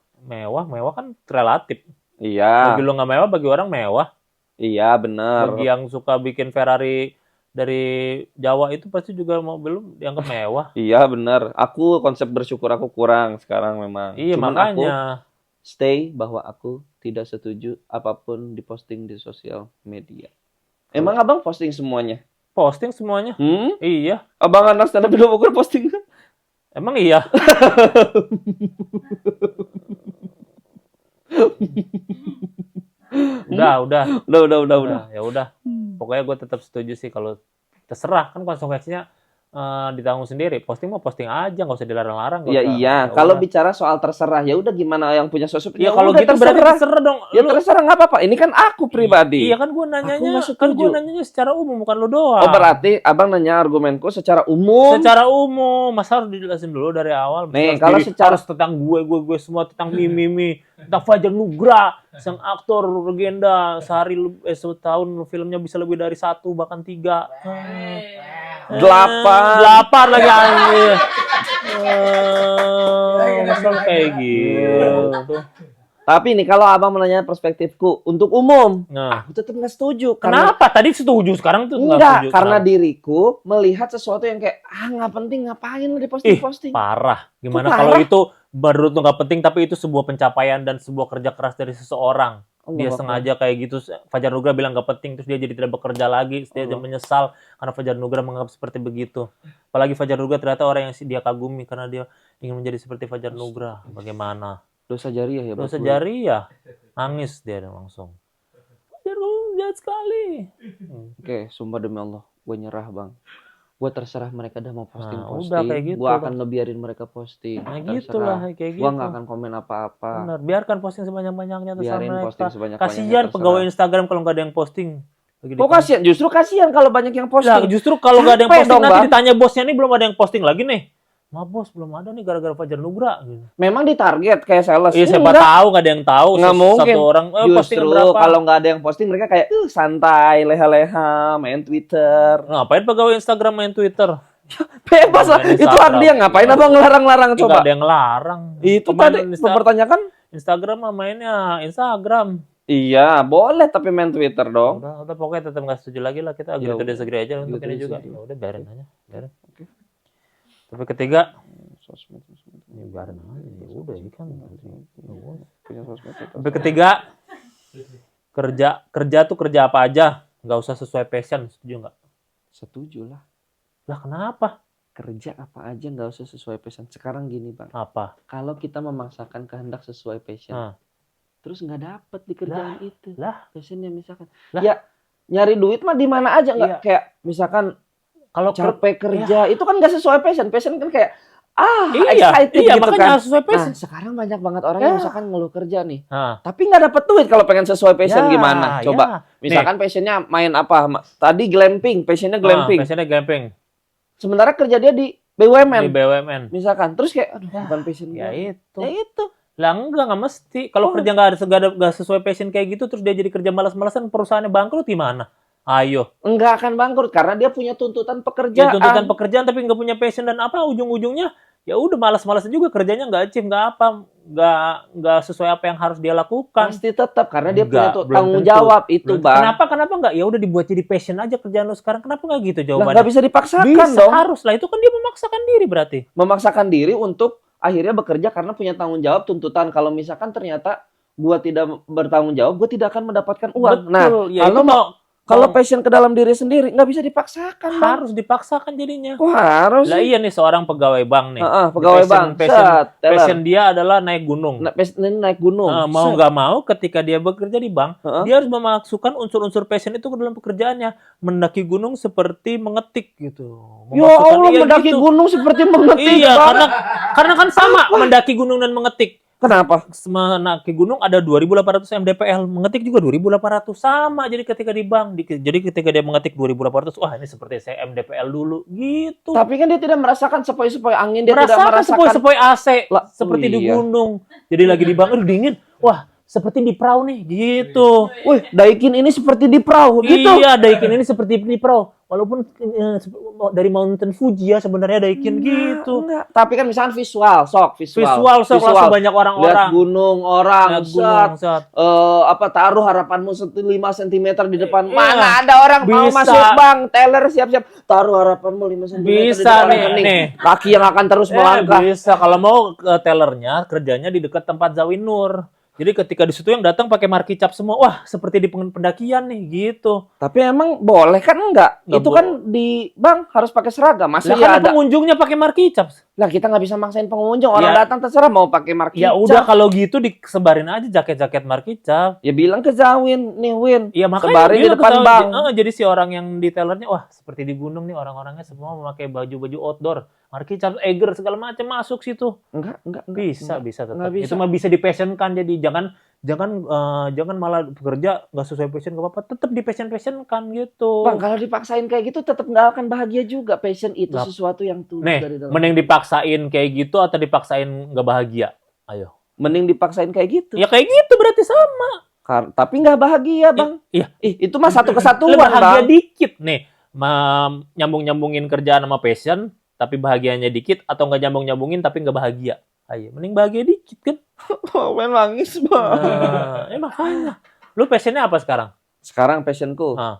[SPEAKER 1] Mewah kan relatif.
[SPEAKER 2] Iya,
[SPEAKER 1] Mobil lo nggak mewah bagi orang mewah.
[SPEAKER 2] iya benar.
[SPEAKER 1] Bagi yang suka bikin Ferrari dari Jawa itu pasti juga mobil lu dianggap mewah.
[SPEAKER 2] Iya benar. Aku konsep bersyukur aku kurang sekarang memang.
[SPEAKER 1] Iya
[SPEAKER 2] Cuman aku
[SPEAKER 1] makanya.
[SPEAKER 2] stay bahwa aku tidak setuju apapun diposting di sosial media. Emang abang posting semuanya?
[SPEAKER 1] Posting semuanya. Iya.
[SPEAKER 2] Abang anak stand up video ukur posting kan?
[SPEAKER 1] Emang iya. Udah.
[SPEAKER 2] Udah.
[SPEAKER 1] Ya udah. Pokoknya gue tetap setuju sih kalau terserah kan konsekuensinya ditanggung sendiri. Posting mau posting aja, nggak usah dilarang-larang. nggak
[SPEAKER 2] Ya
[SPEAKER 1] usah.
[SPEAKER 2] iya.
[SPEAKER 1] Ya
[SPEAKER 2] Kalau
[SPEAKER 1] udah.
[SPEAKER 2] bicara soal terserah, ya udah gimana yang punya sosmed?
[SPEAKER 1] Ya kalau
[SPEAKER 2] udah
[SPEAKER 1] gitu berarti terserah dong.
[SPEAKER 2] Ya terserah nggak apa-apa. Ini kan aku pribadi.
[SPEAKER 1] Iya kan gue nanyanya,
[SPEAKER 2] nggak setuju.
[SPEAKER 1] secara umum bukan lo doang.
[SPEAKER 2] Oh berarti abang nanya argumenku secara umum.
[SPEAKER 1] Secara umum, masa harus dijelasin dulu dari awal.
[SPEAKER 2] Nih,
[SPEAKER 1] Harus
[SPEAKER 2] kalau
[SPEAKER 1] diri-
[SPEAKER 2] secara-
[SPEAKER 1] harus tentang gue semua tentang Mimi, tentang Fajar Nugra, sang aktor legenda setahun filmnya bisa lebih dari 1 bahkan 3. 8 lagi anjir. Masalah kayak gitu.
[SPEAKER 2] Tapi nih kalau abang menanya perspektifku untuk umum,
[SPEAKER 1] Nah,
[SPEAKER 2] aku tetap nggak setuju. Karena
[SPEAKER 1] kenapa tadi setuju sekarang tuh nggak
[SPEAKER 2] enggak,
[SPEAKER 1] setuju?
[SPEAKER 2] karena
[SPEAKER 1] Kenapa?
[SPEAKER 2] diriku melihat sesuatu yang kayak nggak penting, ngapain lu diposting-posting.
[SPEAKER 1] Parah. Gimana
[SPEAKER 2] Kok
[SPEAKER 1] kalau
[SPEAKER 2] parah?
[SPEAKER 1] itu menurut lu nggak penting tapi itu sebuah pencapaian dan sebuah kerja keras dari seseorang.
[SPEAKER 2] Allah
[SPEAKER 1] Dia
[SPEAKER 2] Akbar.
[SPEAKER 1] sengaja kayak gitu. Fajar Nugra bilang nggak penting terus dia jadi tidak bekerja lagi. Terus dia
[SPEAKER 2] Allah.
[SPEAKER 1] menyesal karena Fajar Nugra menganggap seperti begitu. Apalagi Fajar Nugra ternyata orang yang dia kagumi karena dia ingin menjadi seperti Fajar Nugra. Bagaimana?
[SPEAKER 2] Dosa jariah ya.
[SPEAKER 1] Dosa
[SPEAKER 2] buat gue.
[SPEAKER 1] jariah. Nangis dia langsung. Fajar Nugra jahat sekali.
[SPEAKER 2] Oke, sumpah demi Allah, gue nyerah bang. Gue terserah mereka dah mau posting.
[SPEAKER 1] udah kayak gitu,
[SPEAKER 2] Gue akan
[SPEAKER 1] Bang.
[SPEAKER 2] ngebiarin mereka posting.
[SPEAKER 1] Nah gitulah kayak gitu.
[SPEAKER 2] Gue nggak akan komen apa-apa.
[SPEAKER 1] Benar, biarkan posting sebanyak-banyaknya terserah
[SPEAKER 2] Biarin
[SPEAKER 1] mereka.
[SPEAKER 2] posting sebanyak-banyaknya,
[SPEAKER 1] Kasihan
[SPEAKER 2] terserah.
[SPEAKER 1] pegawai Instagram kalau nggak ada yang posting. Lagi
[SPEAKER 2] Kok
[SPEAKER 1] di-
[SPEAKER 2] kasihan? Justru kasihan kalau banyak yang
[SPEAKER 1] Lah,
[SPEAKER 2] posting.
[SPEAKER 1] justru kalau nggak ada yang
[SPEAKER 2] Capek
[SPEAKER 1] posting
[SPEAKER 2] dong,
[SPEAKER 1] nanti
[SPEAKER 2] Bang.
[SPEAKER 1] ditanya bosnya nih belum ada yang posting lagi nih. Ma bos belum ada nih gara-gara Fajar Nugra. Gitu.
[SPEAKER 2] Memang ditarget kayak sales.
[SPEAKER 1] Iya siapa
[SPEAKER 2] Enggak.
[SPEAKER 1] tahu nggak ada yang tahu.
[SPEAKER 2] Nggak mungkin.
[SPEAKER 1] Satu orang posting
[SPEAKER 2] Justru
[SPEAKER 1] berapa.
[SPEAKER 2] kalau nggak ada yang posting mereka kayak santai, leha-leha, main Twitter.
[SPEAKER 1] Ngapain pegawai Instagram main Twitter?
[SPEAKER 2] Bebas lah.
[SPEAKER 1] Main
[SPEAKER 2] Itu hak
[SPEAKER 1] Instagram.
[SPEAKER 2] dia. Ngapain abang ngelarang-larang
[SPEAKER 1] Nggak
[SPEAKER 2] coba?
[SPEAKER 1] ada yang larang.
[SPEAKER 2] Itu
[SPEAKER 1] Pemain
[SPEAKER 2] tadi mempertanyakan.
[SPEAKER 1] Instagram mah mainnya Instagram.
[SPEAKER 2] Iya, boleh tapi main Twitter dong.
[SPEAKER 1] Udah pokoknya tetap nggak setuju lagi lah, kita agree
[SPEAKER 2] Ya
[SPEAKER 1] to
[SPEAKER 2] udah.
[SPEAKER 1] disagree aja untuk
[SPEAKER 2] Agree
[SPEAKER 1] ini
[SPEAKER 2] to
[SPEAKER 1] juga.
[SPEAKER 2] disagree.
[SPEAKER 1] Ya udah biarin aja, biarin.
[SPEAKER 2] Oke.
[SPEAKER 1] Tapi ketiga,
[SPEAKER 2] Sosmed.
[SPEAKER 1] ya biarin aja. Ya udah, ini kan.
[SPEAKER 2] Punya sosmed.
[SPEAKER 1] Tapi ketiga, kerja tuh kerja apa aja, nggak usah sesuai passion, setuju nggak?
[SPEAKER 2] Setuju lah.
[SPEAKER 1] Lah kenapa?
[SPEAKER 2] Kerja apa aja nggak usah sesuai passion. Sekarang gini Bang,
[SPEAKER 1] Apa?
[SPEAKER 2] kalau kita memaksakan kehendak sesuai passion,
[SPEAKER 1] Nah,
[SPEAKER 2] terus nggak dapet di kerjaan itu,
[SPEAKER 1] lah.
[SPEAKER 2] passionnya misalkan,
[SPEAKER 1] Lah.
[SPEAKER 2] ya nyari duit mah di mana aja nggak
[SPEAKER 1] Iya.
[SPEAKER 2] kayak misalkan
[SPEAKER 1] Kalau
[SPEAKER 2] capek kerja itu kan nggak sesuai passion. Passion kan kayak
[SPEAKER 1] iya,
[SPEAKER 2] excited
[SPEAKER 1] iya
[SPEAKER 2] gitu
[SPEAKER 1] makanya
[SPEAKER 2] kan.
[SPEAKER 1] harus sesuai passion.
[SPEAKER 2] Nah sekarang banyak banget orang
[SPEAKER 1] Ya.
[SPEAKER 2] yang misalkan ngeluh kerja nih,
[SPEAKER 1] Nah,
[SPEAKER 2] tapi nggak dapet duit kalau pengen sesuai passion
[SPEAKER 1] ya,
[SPEAKER 2] gimana? Coba.
[SPEAKER 1] ya.
[SPEAKER 2] Misalkan passionnya main apa? Tadi glamping, passionnya glamping.
[SPEAKER 1] Passionnya glamping
[SPEAKER 2] Sementara kerja dia di BUMN.
[SPEAKER 1] di BUMN.
[SPEAKER 2] Misalkan, terus kayak, aduh,
[SPEAKER 1] Ya,
[SPEAKER 2] bukan passion
[SPEAKER 1] Ya
[SPEAKER 2] gue.
[SPEAKER 1] itu.
[SPEAKER 2] Ya itu.
[SPEAKER 1] Lah nggak mesti. Kalau
[SPEAKER 2] Oh.
[SPEAKER 1] kerja nggak sesuai passion kayak gitu, terus dia jadi kerja malas-malasan, perusahaannya bangkrut gimana? Ayo.
[SPEAKER 2] Enggak akan bangkrut karena dia punya tuntutan
[SPEAKER 1] Ya
[SPEAKER 2] pekerjaan.
[SPEAKER 1] tuntutan pekerjaan tapi nggak punya passion dan apa ujung-ujungnya ya udah malas-malasan juga kerjanya nggak achieve nggak apa nggak sesuai apa yang harus dia lakukan.
[SPEAKER 2] Pasti tetap karena dia punya
[SPEAKER 1] Enggak, belum
[SPEAKER 2] tanggung
[SPEAKER 1] tentu.
[SPEAKER 2] jawab itu, Bang.
[SPEAKER 1] Kenapa nggak? Ya udah dibuat jadi passion aja kerjaan lo sekarang. Kenapa nggak gitu
[SPEAKER 2] Lah,
[SPEAKER 1] jawabannya?
[SPEAKER 2] nggak bisa dipaksakan
[SPEAKER 1] Bisa,
[SPEAKER 2] dong.
[SPEAKER 1] harus lah. Itu kan dia memaksakan diri berarti.
[SPEAKER 2] Memaksakan diri untuk akhirnya bekerja karena punya tanggung jawab tuntutan. Kalau misalkan ternyata gua tidak bertanggung jawab, gua tidak akan mendapatkan uang.
[SPEAKER 1] Betul.
[SPEAKER 2] Nah,
[SPEAKER 1] Ya,
[SPEAKER 2] kalau
[SPEAKER 1] itu
[SPEAKER 2] kalau passion ke dalam diri sendiri nggak bisa dipaksakan, Bang.
[SPEAKER 1] harus dipaksakan jadinya.
[SPEAKER 2] Wah, harus.
[SPEAKER 1] Lah iya nih seorang pegawai bank nih.
[SPEAKER 2] Pegawai
[SPEAKER 1] Passion-
[SPEAKER 2] bank. Set, teller.
[SPEAKER 1] Passion dia adalah naik gunung.
[SPEAKER 2] Ini naik gunung.
[SPEAKER 1] Mau
[SPEAKER 2] Set.
[SPEAKER 1] nggak mau ketika dia bekerja di bank,
[SPEAKER 2] Heeh.
[SPEAKER 1] dia harus memasukkan unsur-unsur passion itu ke dalam pekerjaannya. Mendaki gunung seperti mengetik gitu.
[SPEAKER 2] Ya
[SPEAKER 1] Memasukkan-
[SPEAKER 2] Allah,
[SPEAKER 1] iya
[SPEAKER 2] mendaki
[SPEAKER 1] gitu.
[SPEAKER 2] gunung seperti mengetik.
[SPEAKER 1] Iya,
[SPEAKER 2] Bang.
[SPEAKER 1] karena kan sama mendaki gunung dan mengetik.
[SPEAKER 2] Kenapa?
[SPEAKER 1] Mendaki gunung ada 2.800 mdpl, mengetik juga 2.800 sama. Jadi ketika di bank, jadi ketika dia mengetik 2.800, wah ini seperti saya mdpl dulu gitu.
[SPEAKER 2] Tapi kan dia tidak merasakan sepoi-sepoi angin, dia tidak
[SPEAKER 1] merasakan
[SPEAKER 2] merasakan.
[SPEAKER 1] sepoi-sepoi AC
[SPEAKER 2] Lah,
[SPEAKER 1] seperti di
[SPEAKER 2] iya.
[SPEAKER 1] gunung. Jadi lagi di bank, dingin. Wah, seperti di perahu nih, gitu.
[SPEAKER 2] Wih, Daikin ini seperti di perahu gitu.
[SPEAKER 1] Iya, Daikin ini seperti di perahu. Walaupun dari Mountain Fuji ya sebenarnya Daikin gitu.
[SPEAKER 2] Enggak. Tapi kan misalkan visual,
[SPEAKER 1] Visual sok langsung banyak
[SPEAKER 2] Lihat
[SPEAKER 1] orang-orang.
[SPEAKER 2] gunung, orang,
[SPEAKER 1] Lihat gunung,
[SPEAKER 2] set.
[SPEAKER 1] set.
[SPEAKER 2] Taruh harapanmu 5 cm di depan.
[SPEAKER 1] Iya.
[SPEAKER 2] Mana ada orang mau
[SPEAKER 1] Bisa.
[SPEAKER 2] masuk bank, teller siap-siap. Taruh harapanmu 5 cm di
[SPEAKER 1] Bisa
[SPEAKER 2] depan
[SPEAKER 1] nih,
[SPEAKER 2] rekening.
[SPEAKER 1] nih.
[SPEAKER 2] Kaki yang akan terus melangkah.
[SPEAKER 1] Bisa kalau mau ke tellernya kerjanya di dekat tempat Zawin Nur. Jadi ketika di situ yang datang pakai marki cap semua, wah seperti di pendakian nih gitu.
[SPEAKER 2] Tapi emang boleh kan enggak?
[SPEAKER 1] Nggak
[SPEAKER 2] Itu kan di bank harus pakai seragam. Masa
[SPEAKER 1] Lah
[SPEAKER 2] ya
[SPEAKER 1] kan
[SPEAKER 2] ada?
[SPEAKER 1] pengunjungnya pakai marki cap.
[SPEAKER 2] Lah kita nggak bisa maksain pengunjung. Orang
[SPEAKER 1] Ya.
[SPEAKER 2] datang terserah mau pakai marki
[SPEAKER 1] Ya
[SPEAKER 2] cap.
[SPEAKER 1] udah kalau gitu disebarin aja jaket-jaket marki cap.
[SPEAKER 2] Ya bilang ke Zawin, nih Win.
[SPEAKER 1] Iya makanya
[SPEAKER 2] Sebarin di
[SPEAKER 1] dia
[SPEAKER 2] depan
[SPEAKER 1] ketahui.
[SPEAKER 2] bank.
[SPEAKER 1] Jadi si orang yang di tellernya, wah seperti di gunung nih orang-orangnya semua memakai baju-baju outdoor. Marki cap, Eiger segala macam masuk situ.
[SPEAKER 2] Enggak.
[SPEAKER 1] Bisa tetap.
[SPEAKER 2] Nggak bisa.
[SPEAKER 1] Itu mah bisa dipassionkan. Jadi jangan malah bekerja nggak sesuai passion nggak apa-apa. Tetap dipassionkan gitu.
[SPEAKER 2] Bang, kalau dipaksain kayak gitu tetap nggak akan bahagia juga. Passion itu
[SPEAKER 1] Nggak.
[SPEAKER 2] sesuatu yang tulus
[SPEAKER 1] Nih,
[SPEAKER 2] dari dalam.
[SPEAKER 1] mending dipaksain kayak gitu atau dipaksain nggak bahagia? Ayo.
[SPEAKER 2] Mending dipaksain kayak gitu.
[SPEAKER 1] Ya kayak gitu berarti sama.
[SPEAKER 2] Tapi nggak bahagia, Bang.
[SPEAKER 1] Iya.
[SPEAKER 2] Itu mah satu
[SPEAKER 1] Lu
[SPEAKER 2] kesatuan,
[SPEAKER 1] bahagia
[SPEAKER 2] Bang.
[SPEAKER 1] dikit nih. Nyambung-nyambungin kerjaan sama passion, tapi bahagianya dikit atau nggak nyambung-nyambungin tapi nggak bahagia. Ayo, mending bahagia dikit kan?
[SPEAKER 2] Main nangis, Bang.
[SPEAKER 1] Makanya. Lu passionnya apa sekarang?
[SPEAKER 2] Sekarang passionku
[SPEAKER 1] Hah.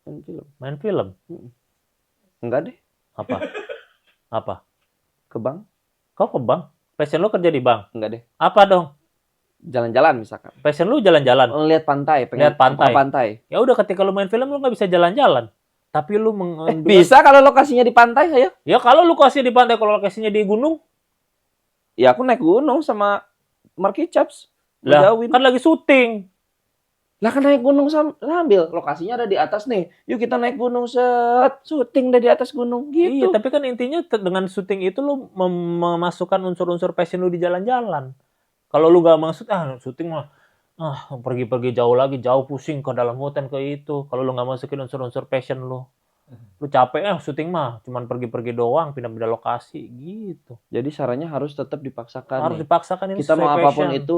[SPEAKER 2] main film.
[SPEAKER 1] Main film?
[SPEAKER 2] Enggak deh,
[SPEAKER 1] Apa? Apa?
[SPEAKER 2] ke bank.
[SPEAKER 1] Kau ke bank? Passion lu kerja di bank?
[SPEAKER 2] Enggak deh.
[SPEAKER 1] Apa dong?
[SPEAKER 2] Jalan-jalan misalkan.
[SPEAKER 1] Passion lu jalan-jalan?
[SPEAKER 2] Lihat pantai, pengen
[SPEAKER 1] Lihat pantai.
[SPEAKER 2] ke pantai.
[SPEAKER 1] Ya udah ketika lu main film lu nggak bisa jalan-jalan. Tapi lu
[SPEAKER 2] Bisa kalau lokasinya di pantai, saya.
[SPEAKER 1] Ya kalau lu kasih di pantai, kalau lokasinya di gunung,
[SPEAKER 2] Ya aku naik gunung sama Marky Chaps.
[SPEAKER 1] lah
[SPEAKER 2] Jauhin.
[SPEAKER 1] kan lagi syuting.
[SPEAKER 2] Lah kan naik gunung sambil lokasinya ada di atas nih. Yuk kita naik gunung syuting deh di atas gunung
[SPEAKER 1] Iya,
[SPEAKER 2] gitu.
[SPEAKER 1] tapi kan intinya dengan syuting itu lu memasukkan unsur-unsur passion lu di jalan-jalan. Kalau lu gak maksud syuting mah pergi-pergi jauh pusing ke dalam hutan ke itu. Kalau lu gak masukin unsur-unsur passion lu capek syuting mah cuman pergi-pergi doang, pindah-pindah lokasi gitu.
[SPEAKER 2] Jadi sarannya harus tetap dipaksakan.
[SPEAKER 1] Harus
[SPEAKER 2] nih.
[SPEAKER 1] dipaksakan ini
[SPEAKER 2] Kita
[SPEAKER 1] sesuai
[SPEAKER 2] mau apapun
[SPEAKER 1] passion.
[SPEAKER 2] itu,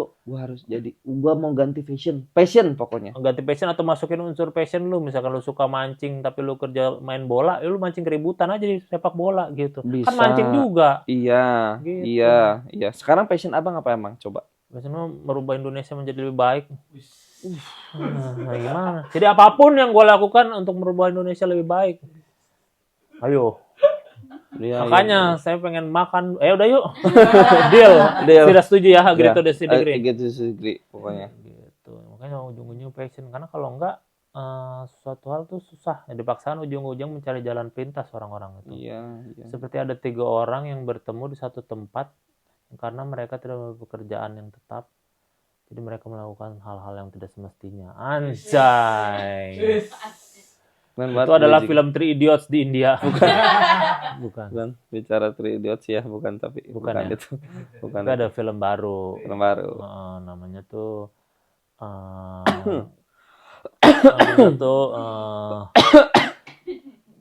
[SPEAKER 2] gua mau ganti passion pokoknya.
[SPEAKER 1] Ganti passion atau masukin unsur passion lu. Misalkan lu suka mancing tapi lu kerja main bola, ya lu mancing keributan aja di sepak bola gitu.
[SPEAKER 2] Bisa.
[SPEAKER 1] Kan mancing juga.
[SPEAKER 2] Iya,
[SPEAKER 1] Gitu.
[SPEAKER 2] iya. Sekarang passion abang apa emang? Coba.
[SPEAKER 1] Biasanya merubah Indonesia menjadi lebih baik. Nah, gimana? Jadi apapun yang gue lakukan untuk merubah Indonesia lebih baik. Ayo.
[SPEAKER 2] Iya,
[SPEAKER 1] Makanya saya pengen makan. Udah yuk. Deal. Tidak setuju ya, agree to disagree.
[SPEAKER 2] Agree pokoknya.
[SPEAKER 1] Gitu. Makanya ujung-ujungnya passion. Karena kalau enggak suatu hal tuh susah. Dipaksakan ujung-ujung mencari jalan pintas orang-orang itu.
[SPEAKER 2] Iya.
[SPEAKER 1] Seperti ada 3 orang yang bertemu di satu tempat karena mereka tidak memiliki pekerjaan yang tetap. Jadi mereka melakukan hal-hal yang tidak semestinya. Anjay. Itu adalah film Three Idiots di India. Bukan.
[SPEAKER 2] Bicara Three Idiots ya, bukan
[SPEAKER 1] ya?
[SPEAKER 2] itu. Bukan.
[SPEAKER 1] Itu ada film baru. Namanya tuh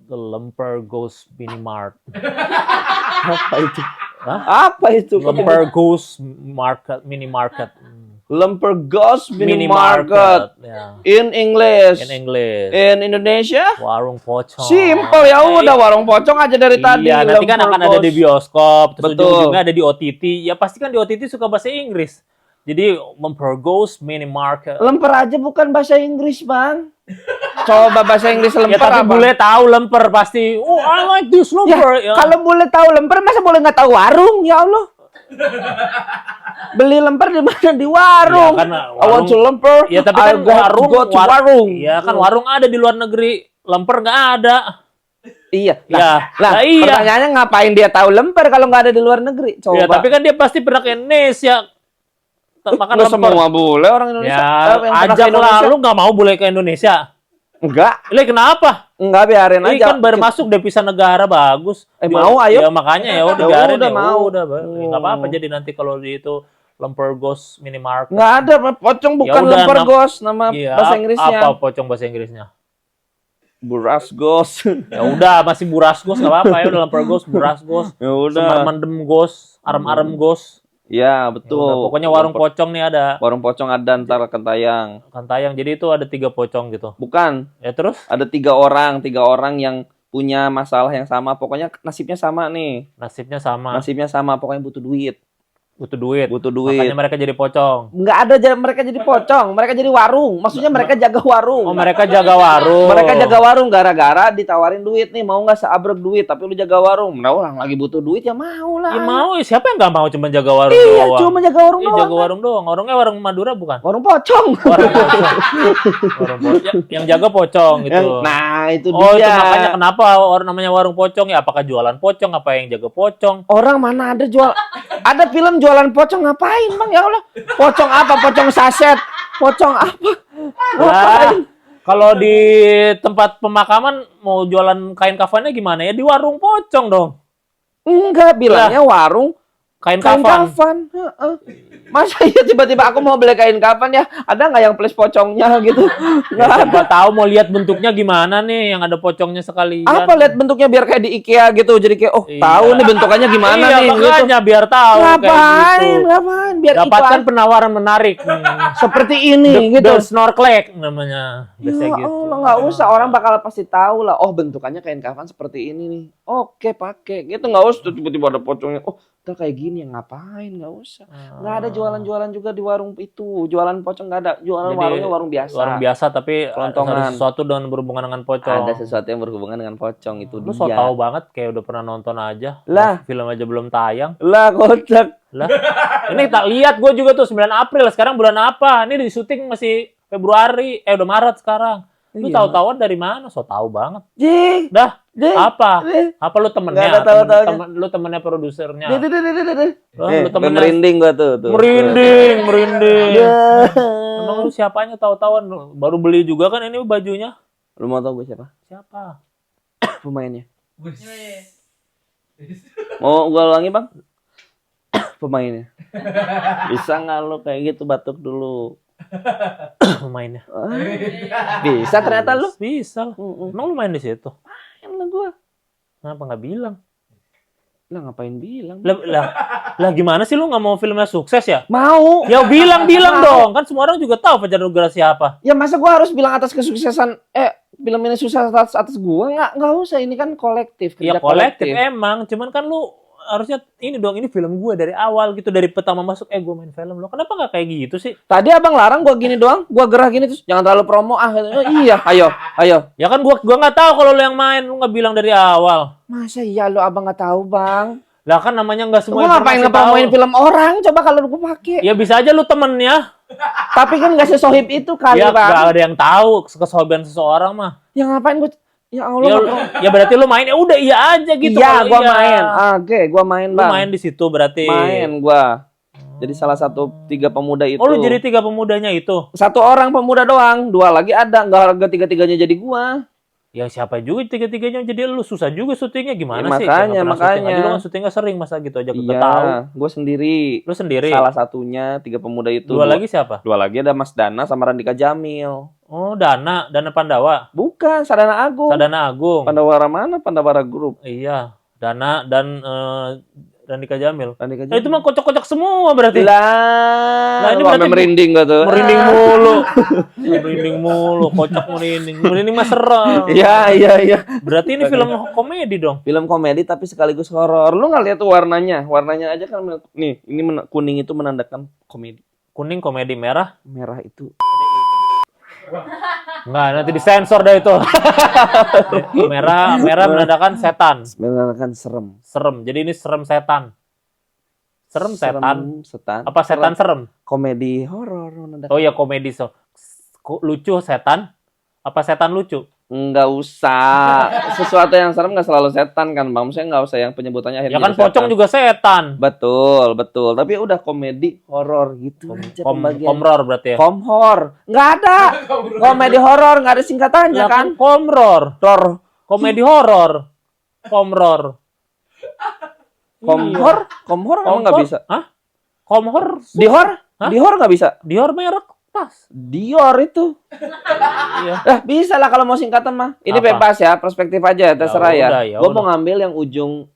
[SPEAKER 1] The Lemper Goes Mini Mart.
[SPEAKER 2] Apa itu?
[SPEAKER 1] Hah?
[SPEAKER 2] Apa itu?
[SPEAKER 1] Lemper Goes Mini Market.
[SPEAKER 2] Lemper Goes Mini Market.
[SPEAKER 1] Ya.
[SPEAKER 2] In English. In Indonesia?
[SPEAKER 1] Warung pocong.
[SPEAKER 2] Simple ya udah, warung pocong aja dari tadi.
[SPEAKER 1] Iya, nanti kan akan ada di bioskop, terus
[SPEAKER 2] Betul.
[SPEAKER 1] ujung-ujungnya ada di OTT. Ya pasti kan di OTT suka bahasa Inggris. Jadi Lemper Goes Mini Market.
[SPEAKER 2] Lemper aja bukan bahasa Inggris, Bang. Coba bahasa Inggris
[SPEAKER 1] Ya
[SPEAKER 2] lemper
[SPEAKER 1] tapi
[SPEAKER 2] apa?
[SPEAKER 1] bule tahu lemper pasti. Oh, I like this lemper.
[SPEAKER 2] Ya, kalau bule tahu lemper, masa boleh nggak tahu warung? Ya Allah. Beli lemper di mana? Di warung.
[SPEAKER 1] Ya, kan,
[SPEAKER 2] I want to lemper.
[SPEAKER 1] Ya tapi kan warung.
[SPEAKER 2] Go to warung.
[SPEAKER 1] Iya kan warung ada di luar negeri. Lemper nggak ada.
[SPEAKER 2] Iya.
[SPEAKER 1] Lah, iya.
[SPEAKER 2] Pertanyaannya ngapain dia tahu lemper kalau nggak ada di luar negeri? Coba.
[SPEAKER 1] Ya tapi kan dia pasti pernah ke Indonesia. Makan
[SPEAKER 2] nggak
[SPEAKER 1] lemper.
[SPEAKER 2] semua bule orang Indonesia.
[SPEAKER 1] Ya, ajak lalu nggak mau boleh ke Indonesia.
[SPEAKER 2] Enggak.
[SPEAKER 1] Kenapa?
[SPEAKER 2] Enggak, biarin
[SPEAKER 1] Ini
[SPEAKER 2] aja.
[SPEAKER 1] kan baru masuk devisa negara bagus.
[SPEAKER 2] Mau ayo.
[SPEAKER 1] Ya makanya ya udah biarin
[SPEAKER 2] udah
[SPEAKER 1] ya.
[SPEAKER 2] mau.
[SPEAKER 1] Udah, nggak apa-apa jadi nanti kalau di itu Lemper Ghost Mini Market.
[SPEAKER 2] Nggak ada, pocong bukan lemper ghost nama bahasa Inggrisnya.
[SPEAKER 1] Apa pocong bahasa Inggrisnya?
[SPEAKER 2] Buras ghost.
[SPEAKER 1] Ya udah masih buras ghost nggak apa-apa ya udah Lemper Ghost, buras ghost.
[SPEAKER 2] Ya udah.
[SPEAKER 1] Semarmandem ghost, arem-arem ghost.
[SPEAKER 2] Ya betul.
[SPEAKER 1] Ya udah, pokoknya warung pocong nih ada.
[SPEAKER 2] Warung pocong ada ntar akan tayang.
[SPEAKER 1] Jadi itu ada 3 pocong gitu.
[SPEAKER 2] Bukan.
[SPEAKER 1] Ya terus?
[SPEAKER 2] Ada 3 orang yang punya masalah yang sama. Pokoknya nasibnya sama nih.
[SPEAKER 1] Nasibnya sama.
[SPEAKER 2] Pokoknya butuh duit.
[SPEAKER 1] Butuh duit.
[SPEAKER 2] Makanya
[SPEAKER 1] mereka jadi pocong.
[SPEAKER 2] Nggak ada mereka jadi pocong. Mereka jadi warung. Maksudnya mereka jaga warung.
[SPEAKER 1] Oh, mereka jaga warung.
[SPEAKER 2] Mereka jaga warung gara-gara ditawarin duit nih. Mau nggak seabrek duit tapi lu jaga warung. Nah, orang lagi butuh duit ya mau lah.
[SPEAKER 1] Ya mau. Siapa yang nggak mau cuma jaga warung
[SPEAKER 2] iya,
[SPEAKER 1] doang?
[SPEAKER 2] cuma jaga warung doang.
[SPEAKER 1] Jaga warung doang. Warungnya warung Madura bukan?
[SPEAKER 2] Warung pocong.
[SPEAKER 1] Warung pocong. Warung pocong. Yang jaga pocong gitu.
[SPEAKER 2] Nah, itu dia.
[SPEAKER 1] Oh, itu makanya kenapa namanya warung pocong ya? Apakah jualan pocong? Apa yang jaga pocong?
[SPEAKER 2] Orang mana ada jual? Ada film jualan pocong ngapain, Bang? Ya Allah. Pocong apa? Pocong saset. Pocong apa?
[SPEAKER 1] Ngapain? Kalau di tempat pemakaman mau jualan kain kafannya gimana ya? Di warung pocong dong.
[SPEAKER 2] Enggak, bilangnya warung
[SPEAKER 1] kain
[SPEAKER 2] kafan. Masa iya tiba-tiba aku mau beli kain kafan ya? Ada nggak yang plus pocongnya gitu? Nggak ada.
[SPEAKER 1] Siapa tahu mau lihat bentuknya gimana nih yang ada pocongnya sekalian.
[SPEAKER 2] Apa lihat bentuknya biar kayak di IKEA gitu. Jadi kayak tahu nih bentukannya gimana nih
[SPEAKER 1] makanya
[SPEAKER 2] gitu.
[SPEAKER 1] Biar tahu
[SPEAKER 2] Ngapain? Biar
[SPEAKER 1] dapatkan penawaran menarik.
[SPEAKER 2] Seperti ini gitu.
[SPEAKER 1] The snorkelek namanya. Biasanya gitu.
[SPEAKER 2] Allah, nggak usah, orang bakal pasti tahu lah. Oh, bentukannya kain kafan seperti ini nih. Oke, pakai. Gitu nggak usah tiba-tiba ada pocongnya. Oh, udah kayak gini ya ngapain? Nggak usah. Nggak ada jualan-jualan juga di warung itu. Jualan pocong nggak ada. Jualan warungnya warung biasa.
[SPEAKER 1] Warung biasa tapi
[SPEAKER 2] kelontongan.
[SPEAKER 1] ada sesuatu dengan berhubungan dengan pocong.
[SPEAKER 2] Ada sesuatu yang berhubungan dengan pocong itu.
[SPEAKER 1] Lu so tahu banget kayak udah pernah nonton aja.
[SPEAKER 2] Lah,
[SPEAKER 1] film aja belum tayang.
[SPEAKER 2] Lah, kocak.
[SPEAKER 1] Lah. Ini tak lihat gue juga tuh 9 April. Sekarang bulan apa? Ini di syuting masih Februari. Udah Maret sekarang. Lu tahu-tahuan dari mana? So tahu banget.
[SPEAKER 2] Jing.
[SPEAKER 1] Dah. Apa?
[SPEAKER 2] Jing.
[SPEAKER 1] Apa lu temennya? Lu temennya produsernya.
[SPEAKER 2] Lu temennya. Merinding gua tuh.
[SPEAKER 1] Merinding. Emang lu siapanya tahu-tahuan? Baru beli juga kan ini bajunya?
[SPEAKER 2] Lu mau tahu gue siapa?
[SPEAKER 1] Siapa?
[SPEAKER 2] Pemainnya. Mau gua ulangi, Bang? Pemainnya. Bisa nggak lu kayak gitu batuk dulu?
[SPEAKER 1] Pemainnya.
[SPEAKER 2] Bisa ternyata lu?
[SPEAKER 1] Bisa lah. Emang lu main di situ?
[SPEAKER 2] Main lah gua.
[SPEAKER 1] Kenapa nggak bilang?
[SPEAKER 2] Lah ngapain bilang?
[SPEAKER 1] Lah gimana sih lu nggak mau filmnya sukses ya?
[SPEAKER 2] Mau.
[SPEAKER 1] Ya bilang dong. Kan semua orang juga tahu Fajar Nugraha siapa.
[SPEAKER 2] Ya masa gua harus bilang atas kesuksesan film ini sukses atas gua? Nggak usah, ini kan kolektif.
[SPEAKER 1] Ya kolektif emang, cuman kan lu harusnya ini dong, ini film gue dari awal gitu, dari pertama masuk gue main film lo. Kenapa nggak kayak gitu sih?
[SPEAKER 2] Tadi abang larang gua gini doang, gua gerah gini terus jangan terlalu promo ah. Oh, iya, ayo.
[SPEAKER 1] Ya kan gua nggak tahu kalau lo yang main, lo nggak bilang dari awal.
[SPEAKER 2] Masa iya lo abang nggak tahu bang?
[SPEAKER 1] Lah kan namanya nggak semua
[SPEAKER 2] Gua ngapain
[SPEAKER 1] informasi
[SPEAKER 2] ngepromoin
[SPEAKER 1] tahu.
[SPEAKER 2] film orang? Coba kalau gua pakai.
[SPEAKER 1] Ya bisa aja lu temennya.
[SPEAKER 2] Tapi kan nggak sesohib itu kali
[SPEAKER 1] Ya
[SPEAKER 2] bang.
[SPEAKER 1] nggak ada yang tahu kesobian seseorang mah.
[SPEAKER 2] Ya ngapain gua? Ya Allah.
[SPEAKER 1] Ya berarti lu main, ya udah iya aja gitu.
[SPEAKER 2] Iya,
[SPEAKER 1] kalau
[SPEAKER 2] gua
[SPEAKER 1] iya.
[SPEAKER 2] main. Oke, gua main
[SPEAKER 1] Lu
[SPEAKER 2] bang.
[SPEAKER 1] main di situ berarti.
[SPEAKER 2] Main gua. Jadi salah satu 3 pemuda itu.
[SPEAKER 1] Oh, lu jadi 3 pemudanya itu.
[SPEAKER 2] 1 orang pemuda doang, 2 lagi ada, nggak harga 3-3-nya jadi gua.
[SPEAKER 1] Ya siapa juga 3-3-nya jadi lu, susah juga syutingnya gimana
[SPEAKER 2] Ya,
[SPEAKER 1] sih?
[SPEAKER 2] makanya.
[SPEAKER 1] Lu kan syutingnya sering masa gitu aja kagak tahu.
[SPEAKER 2] Iya, gua sendiri.
[SPEAKER 1] Lu sendiri.
[SPEAKER 2] Salah satunya 3 pemuda itu.
[SPEAKER 1] 2 lagi siapa?
[SPEAKER 2] 2 lagi ada Mas Dana sama Randika Jamil.
[SPEAKER 1] Oh, Dana Pandawa.
[SPEAKER 2] Bukan, Sadana Agung.
[SPEAKER 1] Sadana Agung.
[SPEAKER 2] Pandawara mana? Pandawara Group.
[SPEAKER 1] Iya, Dana dan Randika Jamil.
[SPEAKER 2] Randika
[SPEAKER 1] Nah, itu mah kocok-kocok semua berarti.
[SPEAKER 2] Lah,
[SPEAKER 1] ini
[SPEAKER 2] ini
[SPEAKER 1] berarti
[SPEAKER 2] merinding gak tuh?
[SPEAKER 1] Merinding mulu. Merinding mulu, kocok merinding. Merinding mah serem.
[SPEAKER 2] Iya.
[SPEAKER 1] Berarti ini film komedi dong.
[SPEAKER 2] Film komedi tapi sekaligus horor. Lu nggak lihat tuh warnanya? Warnanya aja kan nih, ini kuning itu menandakan komedi.
[SPEAKER 1] Kuning komedi, merah.
[SPEAKER 2] Merah itu
[SPEAKER 1] Enggak, nanti disensor dah itu. merah menandakan setan.
[SPEAKER 2] menandakan serem.
[SPEAKER 1] Serem. Jadi ini serem setan. Serem setan.
[SPEAKER 2] Setan.
[SPEAKER 1] Apa setan serem?
[SPEAKER 2] Komedi horor menandakan.
[SPEAKER 1] Oh ya komedi lucu setan. Apa setan lucu?
[SPEAKER 2] Nggak usah. Sesuatu yang serem nggak selalu setan kan, Bang. Maksudnya nggak usah yang penyebutannya akhirnya
[SPEAKER 1] Ya kan
[SPEAKER 2] jadi
[SPEAKER 1] pocong
[SPEAKER 2] setan.
[SPEAKER 1] juga setan.
[SPEAKER 2] Betul. Tapi udah komedi horor gitu aja pembagian.
[SPEAKER 1] Komror berarti ya.
[SPEAKER 2] Komhor. Nggak ada. Komedi horor nggak ada singkatannya
[SPEAKER 1] Ya
[SPEAKER 2] kan?
[SPEAKER 1] komror.
[SPEAKER 2] Tor.
[SPEAKER 1] Komedi horor. Komror.
[SPEAKER 2] Komhor? Komhor emang nggak bisa.
[SPEAKER 1] Hah? Komhor?
[SPEAKER 2] Dihor?
[SPEAKER 1] Hah?
[SPEAKER 2] Dihor nggak bisa.
[SPEAKER 1] Dior merek pas.
[SPEAKER 2] Dior itu.
[SPEAKER 1] Iya.
[SPEAKER 2] Bisa lah kalau mau singkatan mah. Ini
[SPEAKER 1] Apa?
[SPEAKER 2] bebas ya, perspektif aja, terserah ya.
[SPEAKER 1] udah, ya
[SPEAKER 2] Gue
[SPEAKER 1] udah.
[SPEAKER 2] mau ngambil yang ujung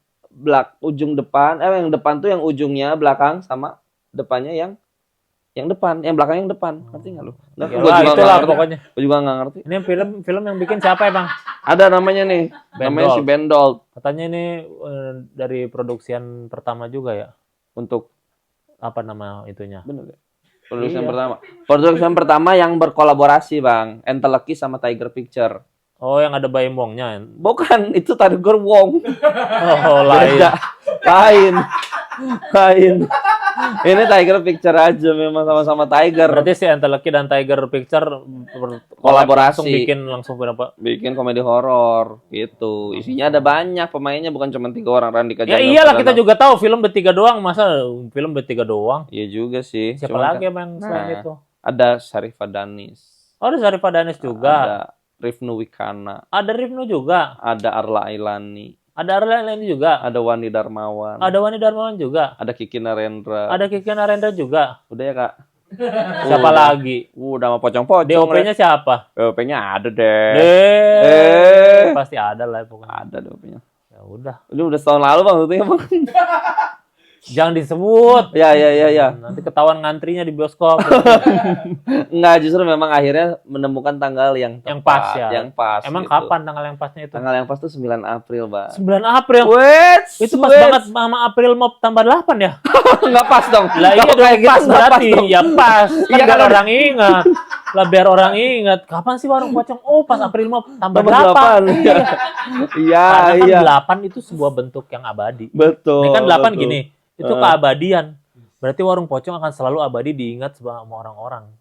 [SPEAKER 2] depan, yang depan tuh yang ujungnya belakang sama depannya yang depan, yang belakang yang depan. Ngerti nggak lu?
[SPEAKER 1] Ya lah, itulah pokoknya.
[SPEAKER 2] Gue juga nggak ngerti.
[SPEAKER 1] Ini film yang bikin siapa ya, Bang?
[SPEAKER 2] Ada namanya nih, namanya si Bendol.
[SPEAKER 1] Katanya ini dari produksian pertama juga ya.
[SPEAKER 2] Untuk
[SPEAKER 1] Apa nama itunya?
[SPEAKER 2] bener gak? Produksian
[SPEAKER 1] Iya.
[SPEAKER 2] pertama. Produksian pertama yang berkolaborasi Bang, Enteleki sama Tiger Picture.
[SPEAKER 1] Oh, yang ada Baim Wongnya.
[SPEAKER 2] Bukan, itu Tiger Wong.
[SPEAKER 1] Oh, lain.
[SPEAKER 2] Beda. Lain. Ini Tiger Picture aja, memang sama-sama Tiger.
[SPEAKER 1] Berarti si Enteleki dan Tiger Picture
[SPEAKER 2] Kolaborasi.
[SPEAKER 1] langsung berapa?
[SPEAKER 2] Bikin komedi horor gitu. Isinya ada banyak pemainnya, bukan cuma 3 orang. Randika
[SPEAKER 1] Ya
[SPEAKER 2] Jamil,
[SPEAKER 1] iyalah,
[SPEAKER 2] Sadana.
[SPEAKER 1] kita juga tahu film bertiga doang, masa film bertiga doang?
[SPEAKER 2] Iya juga sih.
[SPEAKER 1] Siapa
[SPEAKER 2] Cuman
[SPEAKER 1] lagi emang selain itu?
[SPEAKER 2] ada Syarifah Danis.
[SPEAKER 1] Oh, ada Syarifah Danis juga.
[SPEAKER 2] Ada Rifnu Wikana.
[SPEAKER 1] Ada Rifnu juga.
[SPEAKER 2] Ada Arla Ailani.
[SPEAKER 1] Ada Arlen lain juga.
[SPEAKER 2] Ada Wani Darmawan.
[SPEAKER 1] Ada Wani Darmawan juga.
[SPEAKER 2] Ada Kiki Narendra.
[SPEAKER 1] Ada Kiki Narendra juga.
[SPEAKER 2] Udah ya kak?
[SPEAKER 1] Siapa lagi?
[SPEAKER 2] Udah sama pocong-pocong.
[SPEAKER 1] DOP-nya siapa?
[SPEAKER 2] DOP-nya ada deh.
[SPEAKER 1] Pasti ada lah pokoknya.
[SPEAKER 2] Ada DOP-nya.
[SPEAKER 1] Ya udah.
[SPEAKER 2] Ini udah setahun lalu bang, itu bang.
[SPEAKER 1] Jangan disebut.
[SPEAKER 2] Ya.
[SPEAKER 1] Nanti ketahuan ngantrinya di bioskop.
[SPEAKER 2] Enggak, justru memang akhirnya menemukan tanggal yang
[SPEAKER 1] Yang
[SPEAKER 2] tepat,
[SPEAKER 1] pas ya.
[SPEAKER 2] Yang pas.
[SPEAKER 1] Emang
[SPEAKER 2] gitu.
[SPEAKER 1] kapan tanggal yang pasnya itu?
[SPEAKER 2] Tanggal yang pas tuh 9 April, Bang.
[SPEAKER 1] 9 April.
[SPEAKER 2] Wait,
[SPEAKER 1] Itu pas banget sama April mau tambah 8 ya?
[SPEAKER 2] Enggak pas dong.
[SPEAKER 1] Lah iya
[SPEAKER 2] Kalau
[SPEAKER 1] dong,
[SPEAKER 2] kayak gitu
[SPEAKER 1] pas
[SPEAKER 2] nggak
[SPEAKER 1] berarti.
[SPEAKER 2] dong.
[SPEAKER 1] Ya pas. Kan
[SPEAKER 2] Iya,
[SPEAKER 1] biar
[SPEAKER 2] kan
[SPEAKER 1] orang ingat. Lah biar orang ingat. Kapan sih warung pocong? Oh, pas April mau tambah
[SPEAKER 2] Tambah
[SPEAKER 1] 8.
[SPEAKER 2] 8. Iya,
[SPEAKER 1] Karena
[SPEAKER 2] iya.
[SPEAKER 1] kan 8 itu sebuah bentuk yang abadi.
[SPEAKER 2] Betul.
[SPEAKER 1] Ini kan 8
[SPEAKER 2] betul.
[SPEAKER 1] gini. Itu keabadian. Berarti warung pocong akan selalu abadi diingat sama orang-orang.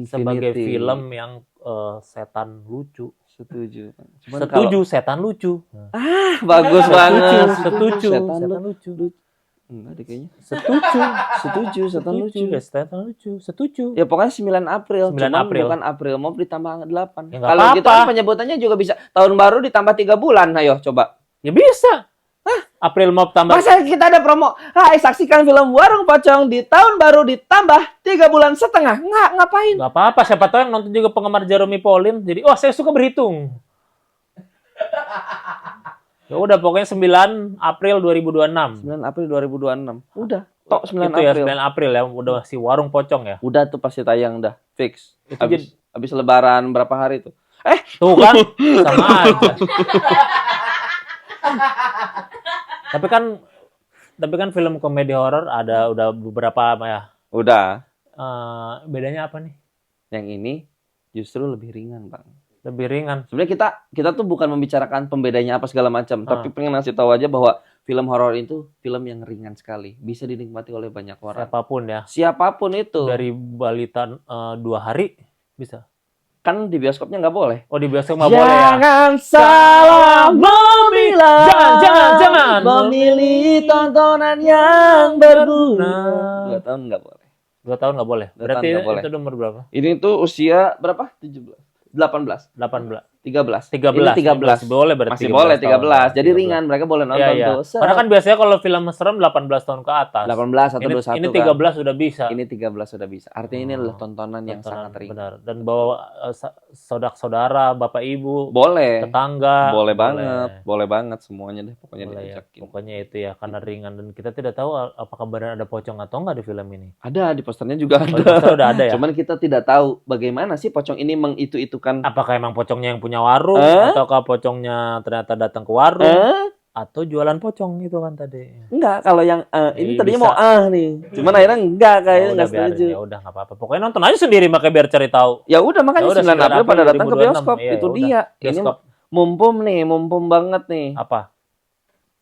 [SPEAKER 1] Sebagai
[SPEAKER 2] Infinity.
[SPEAKER 1] film yang setan lucu.
[SPEAKER 2] Setuju.
[SPEAKER 1] Setuju, setan lucu.
[SPEAKER 2] Bagus banget.
[SPEAKER 1] Setuju,
[SPEAKER 2] Setan
[SPEAKER 1] setan lucu.
[SPEAKER 2] Enggak deh kayaknya.
[SPEAKER 1] Setuju,
[SPEAKER 2] Setan lucu.
[SPEAKER 1] ya, setan lucu. Setuju.
[SPEAKER 2] Ya pokoknya 9 April.
[SPEAKER 1] 9
[SPEAKER 2] Cuman
[SPEAKER 1] April.
[SPEAKER 2] bukan April mau ditambah 8.
[SPEAKER 1] Ya, nggak
[SPEAKER 2] Kalau gitu
[SPEAKER 1] apa-apa.
[SPEAKER 2] kan penyebutannya juga bisa. Tahun baru ditambah 3 bulan. Ayo coba.
[SPEAKER 1] Ya bisa. April mau tambah.
[SPEAKER 2] Masa kita ada promo? Hai, saksikan film Warung Pocong di tahun baru ditambah 3 bulan setengah. Ngapain?
[SPEAKER 1] Gak apa-apa, siapa tahu yang nonton juga penggemar Jeremy Pauline. Jadi, saya suka berhitung. Ya udah, pokoknya 9 April 2026.
[SPEAKER 2] 9 April 2026. Udah. Tok 9
[SPEAKER 1] Itu ya,
[SPEAKER 2] April.
[SPEAKER 1] 9 April ya, udah si Warung Pocong ya.
[SPEAKER 2] Udah tuh pasti tayang dah. Fix.
[SPEAKER 1] Itu
[SPEAKER 2] Habis lebaran berapa hari tuh?
[SPEAKER 1] Tuh kan, sama aja. Tapi kan Tapi kan film komedi horor udah beberapa ya.
[SPEAKER 2] Udah.
[SPEAKER 1] Bedanya apa nih?
[SPEAKER 2] Yang ini justru lebih ringan, Bang.
[SPEAKER 1] Lebih ringan.
[SPEAKER 2] Sebenarnya kita tuh bukan membicarakan pembedanya apa segala macam, tapi pengen ngasih tahu aja bahwa film horor itu film yang ringan sekali, bisa dinikmati oleh banyak orang.
[SPEAKER 1] Siapapun ya.
[SPEAKER 2] Siapapun itu.
[SPEAKER 1] Dari balita 2 hari bisa.
[SPEAKER 2] Kan di bioskopnya nggak boleh.
[SPEAKER 1] Oh, di bioskop nggak boleh ya.
[SPEAKER 2] Jangan salah memilah.
[SPEAKER 1] Jangan.
[SPEAKER 2] Memilih tontonan yang berguna. 2 tahun nggak boleh.
[SPEAKER 1] 2 tahun nggak boleh.
[SPEAKER 2] 2
[SPEAKER 1] Berarti
[SPEAKER 2] tahun nggak boleh.
[SPEAKER 1] itu umur berapa?
[SPEAKER 2] Ini tuh usia berapa? 17. 18. 13.
[SPEAKER 1] 13.
[SPEAKER 2] Ini 13.
[SPEAKER 1] Boleh berarti.
[SPEAKER 2] Masih boleh 13.
[SPEAKER 1] Tahun.
[SPEAKER 2] Jadi ringan, mereka boleh nonton
[SPEAKER 1] Iya.
[SPEAKER 2] tuh.
[SPEAKER 1] Karena kan biasanya kalau film serem 18 tahun ke atas.
[SPEAKER 2] 18 atau 21
[SPEAKER 1] ini
[SPEAKER 2] kan.
[SPEAKER 1] 13 sudah bisa.
[SPEAKER 2] Ini 13 sudah bisa. Artinya ini adalah tontonan yang sangat ringan.
[SPEAKER 1] Benar. Dan bawa saudara-saudara, bapak ibu,
[SPEAKER 2] Boleh.
[SPEAKER 1] tetangga.
[SPEAKER 2] Boleh banget semuanya deh pokoknya
[SPEAKER 1] Boleh ya.
[SPEAKER 2] diajakin.
[SPEAKER 1] Pokoknya itu ya karena ringan dan kita tidak tahu apakah benar ada pocong atau enggak di film ini.
[SPEAKER 2] Ada di posternya juga
[SPEAKER 1] Oh,
[SPEAKER 2] ada.
[SPEAKER 1] di poster udah ada ya.
[SPEAKER 2] Cuman kita tidak tahu bagaimana sih pocong ini mengitu-itukan.
[SPEAKER 1] Apakah emang pocongnya yang punya warung ataukah pocongnya ternyata datang ke warung atau jualan pocong itu kan tadi.
[SPEAKER 2] Enggak, kalau yang ini tadinya
[SPEAKER 1] bisa.
[SPEAKER 2] mau nih. Cuman akhirnya enggak, kayaknya enggak setuju.
[SPEAKER 1] Ya udah enggak apa-apa. Pokoknya nonton aja sendiri makanya biar cari tahu.
[SPEAKER 2] Ya udah makanya 9 April pada datang ke
[SPEAKER 1] 2026.
[SPEAKER 2] bioskop.
[SPEAKER 1] Iya,
[SPEAKER 2] Itu
[SPEAKER 1] udah.
[SPEAKER 2] dia.
[SPEAKER 1] Bioskop.
[SPEAKER 2] Ini mumpum banget nih.
[SPEAKER 1] Apa?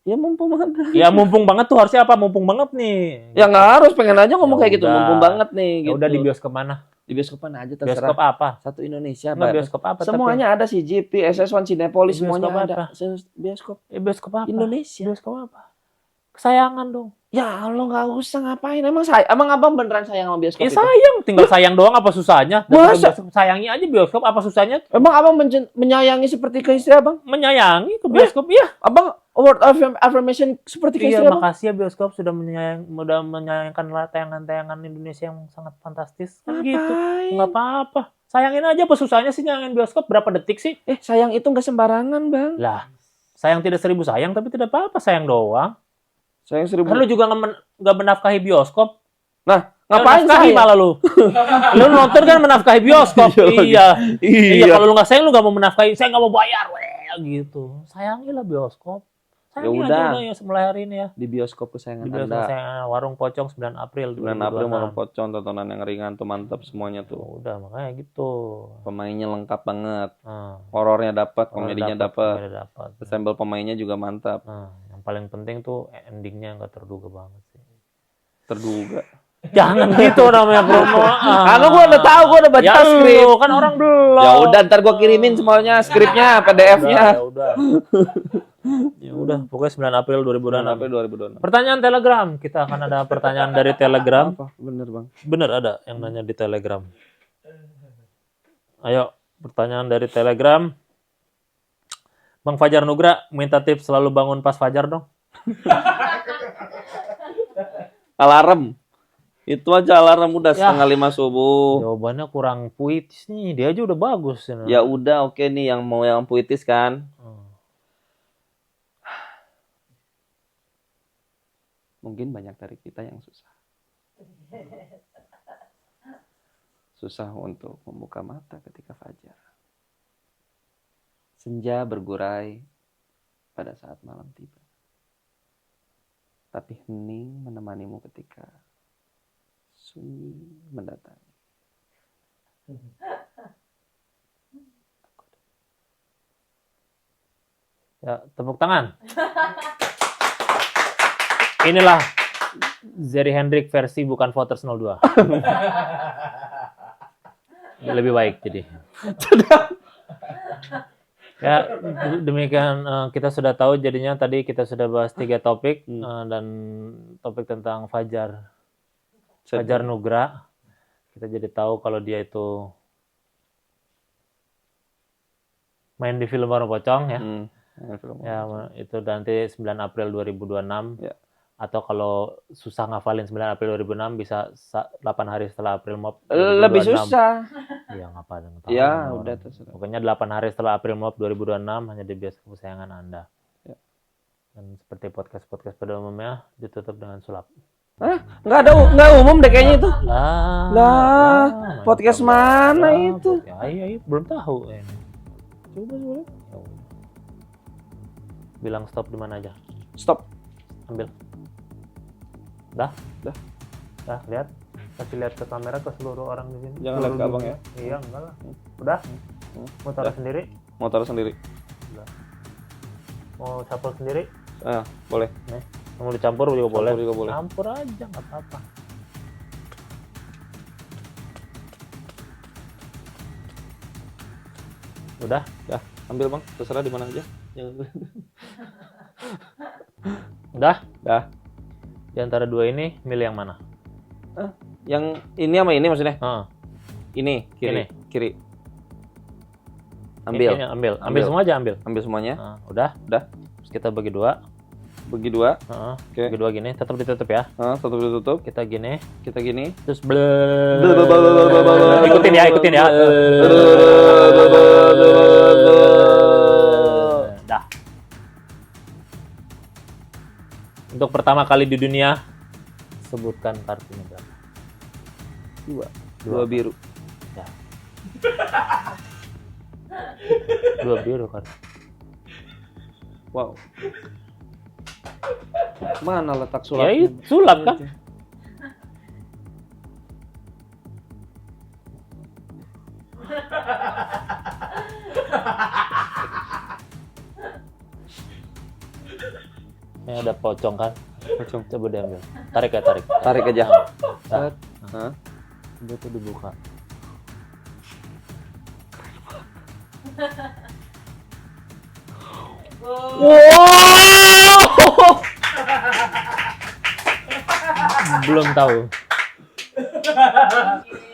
[SPEAKER 2] Ya mumpum banget.
[SPEAKER 1] Ya mumpung banget tuh harusnya apa? Mumpung banget nih.
[SPEAKER 2] Ya nggak harus, pengen aja ngomong
[SPEAKER 1] Ya
[SPEAKER 2] kayak gitu.
[SPEAKER 1] udah.
[SPEAKER 2] Mumpung banget nih
[SPEAKER 1] Ya
[SPEAKER 2] gitu.
[SPEAKER 1] udah di bioskop mana?
[SPEAKER 2] Di bioskop mana aja terserah.
[SPEAKER 1] Bioskop apa?
[SPEAKER 2] Satu Indonesia,
[SPEAKER 1] Enggak
[SPEAKER 2] Mbak.
[SPEAKER 1] bioskop apa?
[SPEAKER 2] Semuanya ada sih, GP, SS1, Cinepolis,
[SPEAKER 1] Bioskop
[SPEAKER 2] semuanya
[SPEAKER 1] apa?
[SPEAKER 2] ada. Bioskop
[SPEAKER 1] Bioskop apa?
[SPEAKER 2] Indonesia.
[SPEAKER 1] Bioskop apa? Kesayangan dong.
[SPEAKER 2] Ya Allah, nggak usah ngapain. Emang abang beneran sayang sama bioskop
[SPEAKER 1] Ya
[SPEAKER 2] itu?
[SPEAKER 1] sayang, tinggal sayang doang apa susahnya?
[SPEAKER 2] Masa?
[SPEAKER 1] Sayangi aja bioskop apa susahnya?
[SPEAKER 2] Emang abang menyayangi seperti ke istri abang?
[SPEAKER 1] Menyayangi ke bioskop ya.
[SPEAKER 2] Abang word of affirmation seperti ke istri
[SPEAKER 1] Iya,
[SPEAKER 2] abang?
[SPEAKER 1] makasih ya bioskop sudah menyayangkan tayangan-tayangan Indonesia yang sangat fantastis. Kan gitu.
[SPEAKER 2] Ngapain?
[SPEAKER 1] Enggak apa-apa. Sayangin aja apa susahnya sih nyayangin bioskop berapa detik sih?
[SPEAKER 2] Sayang itu nggak sembarangan, Bang.
[SPEAKER 1] Lah, sayang tidak 1000 sayang tapi tidak apa-apa, sayang doang.
[SPEAKER 2] Sayang 1000.
[SPEAKER 1] Kan lu juga nggak menafkahi bioskop.
[SPEAKER 2] Nah, ngapain
[SPEAKER 1] nafkahi
[SPEAKER 2] sayang?
[SPEAKER 1] malah lu? Lu nonton kan menafkahi bioskop. Iya.
[SPEAKER 2] Iya.
[SPEAKER 1] Kalau lu nggak sayang lu nggak mau menafkahi, saya nggak mau bayar, gitu. Sayangilah bioskop. Sayangi
[SPEAKER 2] udah.
[SPEAKER 1] aja ya mulai hari ini ya.
[SPEAKER 2] Di bioskop kesayangan
[SPEAKER 1] Di bioskop
[SPEAKER 2] Anda.
[SPEAKER 1] saya Warung Pocong 9 April
[SPEAKER 2] 9 April
[SPEAKER 1] 2026.
[SPEAKER 2] Warung Pocong, tontonan yang ringan tuh mantap semuanya tuh.
[SPEAKER 1] Udah makanya gitu.
[SPEAKER 2] Pemainnya lengkap banget.
[SPEAKER 1] Nah,
[SPEAKER 2] Horornya dapat, komedinya dapat.
[SPEAKER 1] dapat.
[SPEAKER 2] Ensemble pemainnya juga mantap.
[SPEAKER 1] Nah, yang paling penting tuh endingnya nggak terduga banget sih.
[SPEAKER 2] Terduga.
[SPEAKER 1] Jangan gitu namanya promo.
[SPEAKER 2] Karena gua udah tahu, gua udah baca
[SPEAKER 1] Ya
[SPEAKER 2] skrip.
[SPEAKER 1] lu, kan orang belum.
[SPEAKER 2] Ya udah, ntar gua kirimin semuanya, skripnya, PDF-nya.
[SPEAKER 1] Ya udah. Ya udah, pokoknya 9 April 2026.
[SPEAKER 2] Sampai 2026.
[SPEAKER 1] Pertanyaan Telegram, kita akan ada pertanyaan dari Telegram.
[SPEAKER 2] Apa? Bener, Bang.
[SPEAKER 1] Bener ada yang nanya di Telegram. Ayo, pertanyaan dari Telegram. Bang Fajar Nugra minta tips selalu bangun pas fajar dong.
[SPEAKER 2] Alarm. Itu aja alarm udah 4:30 subuh.
[SPEAKER 1] Jawabannya kurang puitis nih, dia aja udah bagus.
[SPEAKER 2] Ya udah, oke nih yang mau yang puitis kan. Mungkin banyak dari kita yang susah. Susah untuk membuka mata ketika fajar. Senja bergurai pada saat malam tiba. Tapi hening menemanimu ketika sunyi mendatangi.
[SPEAKER 1] Ya, tepuk tangan. Inilah Zeri Hendrik versi bukan voters 02. Lebih baik jadi. Ya, demikian kita sudah tahu jadinya tadi kita sudah bahas 3 topik dan topik tentang Fajar Nugra. Kita jadi tahu kalau dia itu main di film Warung Pocong ya. Ya, itu nanti 9 April 2026. Ya. Atau kalau susah ngafalin 9 April 2006 bisa 8 hari setelah April Mop 2026.
[SPEAKER 2] Lebih susah.
[SPEAKER 1] Ya ngapa tahu.
[SPEAKER 2] Ya, udah terserah.
[SPEAKER 1] Pokoknya 8 hari setelah April Mop 2026 hanya di bioskop kesayangan Anda. Ya. Dan seperti podcast-podcast pada umumnya ditutup dengan sulap.
[SPEAKER 2] Nggak umum deh kayaknya itu.
[SPEAKER 1] Lah,
[SPEAKER 2] podcast mana itu?
[SPEAKER 1] Ya, iya, belum tahu ini. Coba. Bilang stop di mana aja?
[SPEAKER 2] Stop.
[SPEAKER 1] Ambil. Dah.
[SPEAKER 2] Dah.
[SPEAKER 1] Dah, lihat. Kasih lihat ke kamera ke seluruh orang di sini.
[SPEAKER 2] Jangan lihat ke abang ya.
[SPEAKER 1] Iya, enggak lah. Udah. Mau taruh sendiri?
[SPEAKER 2] Mau taruh sendiri.
[SPEAKER 1] Mau campur sendiri?
[SPEAKER 2] Boleh.
[SPEAKER 1] Nih. Mau dicampur juga boleh.
[SPEAKER 2] Campur juga boleh.
[SPEAKER 1] Campur aja, nggak apa-apa. Udah?
[SPEAKER 2] Ya, ambil bang. Terserah di mana aja.
[SPEAKER 1] Udah?
[SPEAKER 2] Dah.
[SPEAKER 1] Di antara dua ini, milih yang mana?
[SPEAKER 2] Yang ini sama ini maksudnya? Ini, kiri.
[SPEAKER 1] Ini.
[SPEAKER 2] Kiri. Ambil.
[SPEAKER 1] Ini, ambil semua aja, ambil.
[SPEAKER 2] Ambil semuanya.
[SPEAKER 1] Udah?
[SPEAKER 2] Udah.
[SPEAKER 1] Terus kita bagi dua.
[SPEAKER 2] Bagi dua.
[SPEAKER 1] Oke. Bagi dua gini, tetap ditutup ya.
[SPEAKER 2] Satu ditutup.
[SPEAKER 1] Kita gini.
[SPEAKER 2] Kita gini.
[SPEAKER 1] Terus ikutin ya. Dah. Untuk pertama kali di dunia, sebutkan kartunya berapa?
[SPEAKER 2] Dua biru.
[SPEAKER 1] Ya. Dua biru kan.
[SPEAKER 2] Wow. Mana letak
[SPEAKER 1] Ya
[SPEAKER 2] sulapnya?
[SPEAKER 1] itu sulap kan. Ini ada pocong kan?
[SPEAKER 2] Pocong.
[SPEAKER 1] Coba diambil. Tarik ya, tarik.
[SPEAKER 2] Tarik aja.
[SPEAKER 1] Nah,
[SPEAKER 2] Hah?
[SPEAKER 1] coba itu dibuka. Wow! Belum tahu.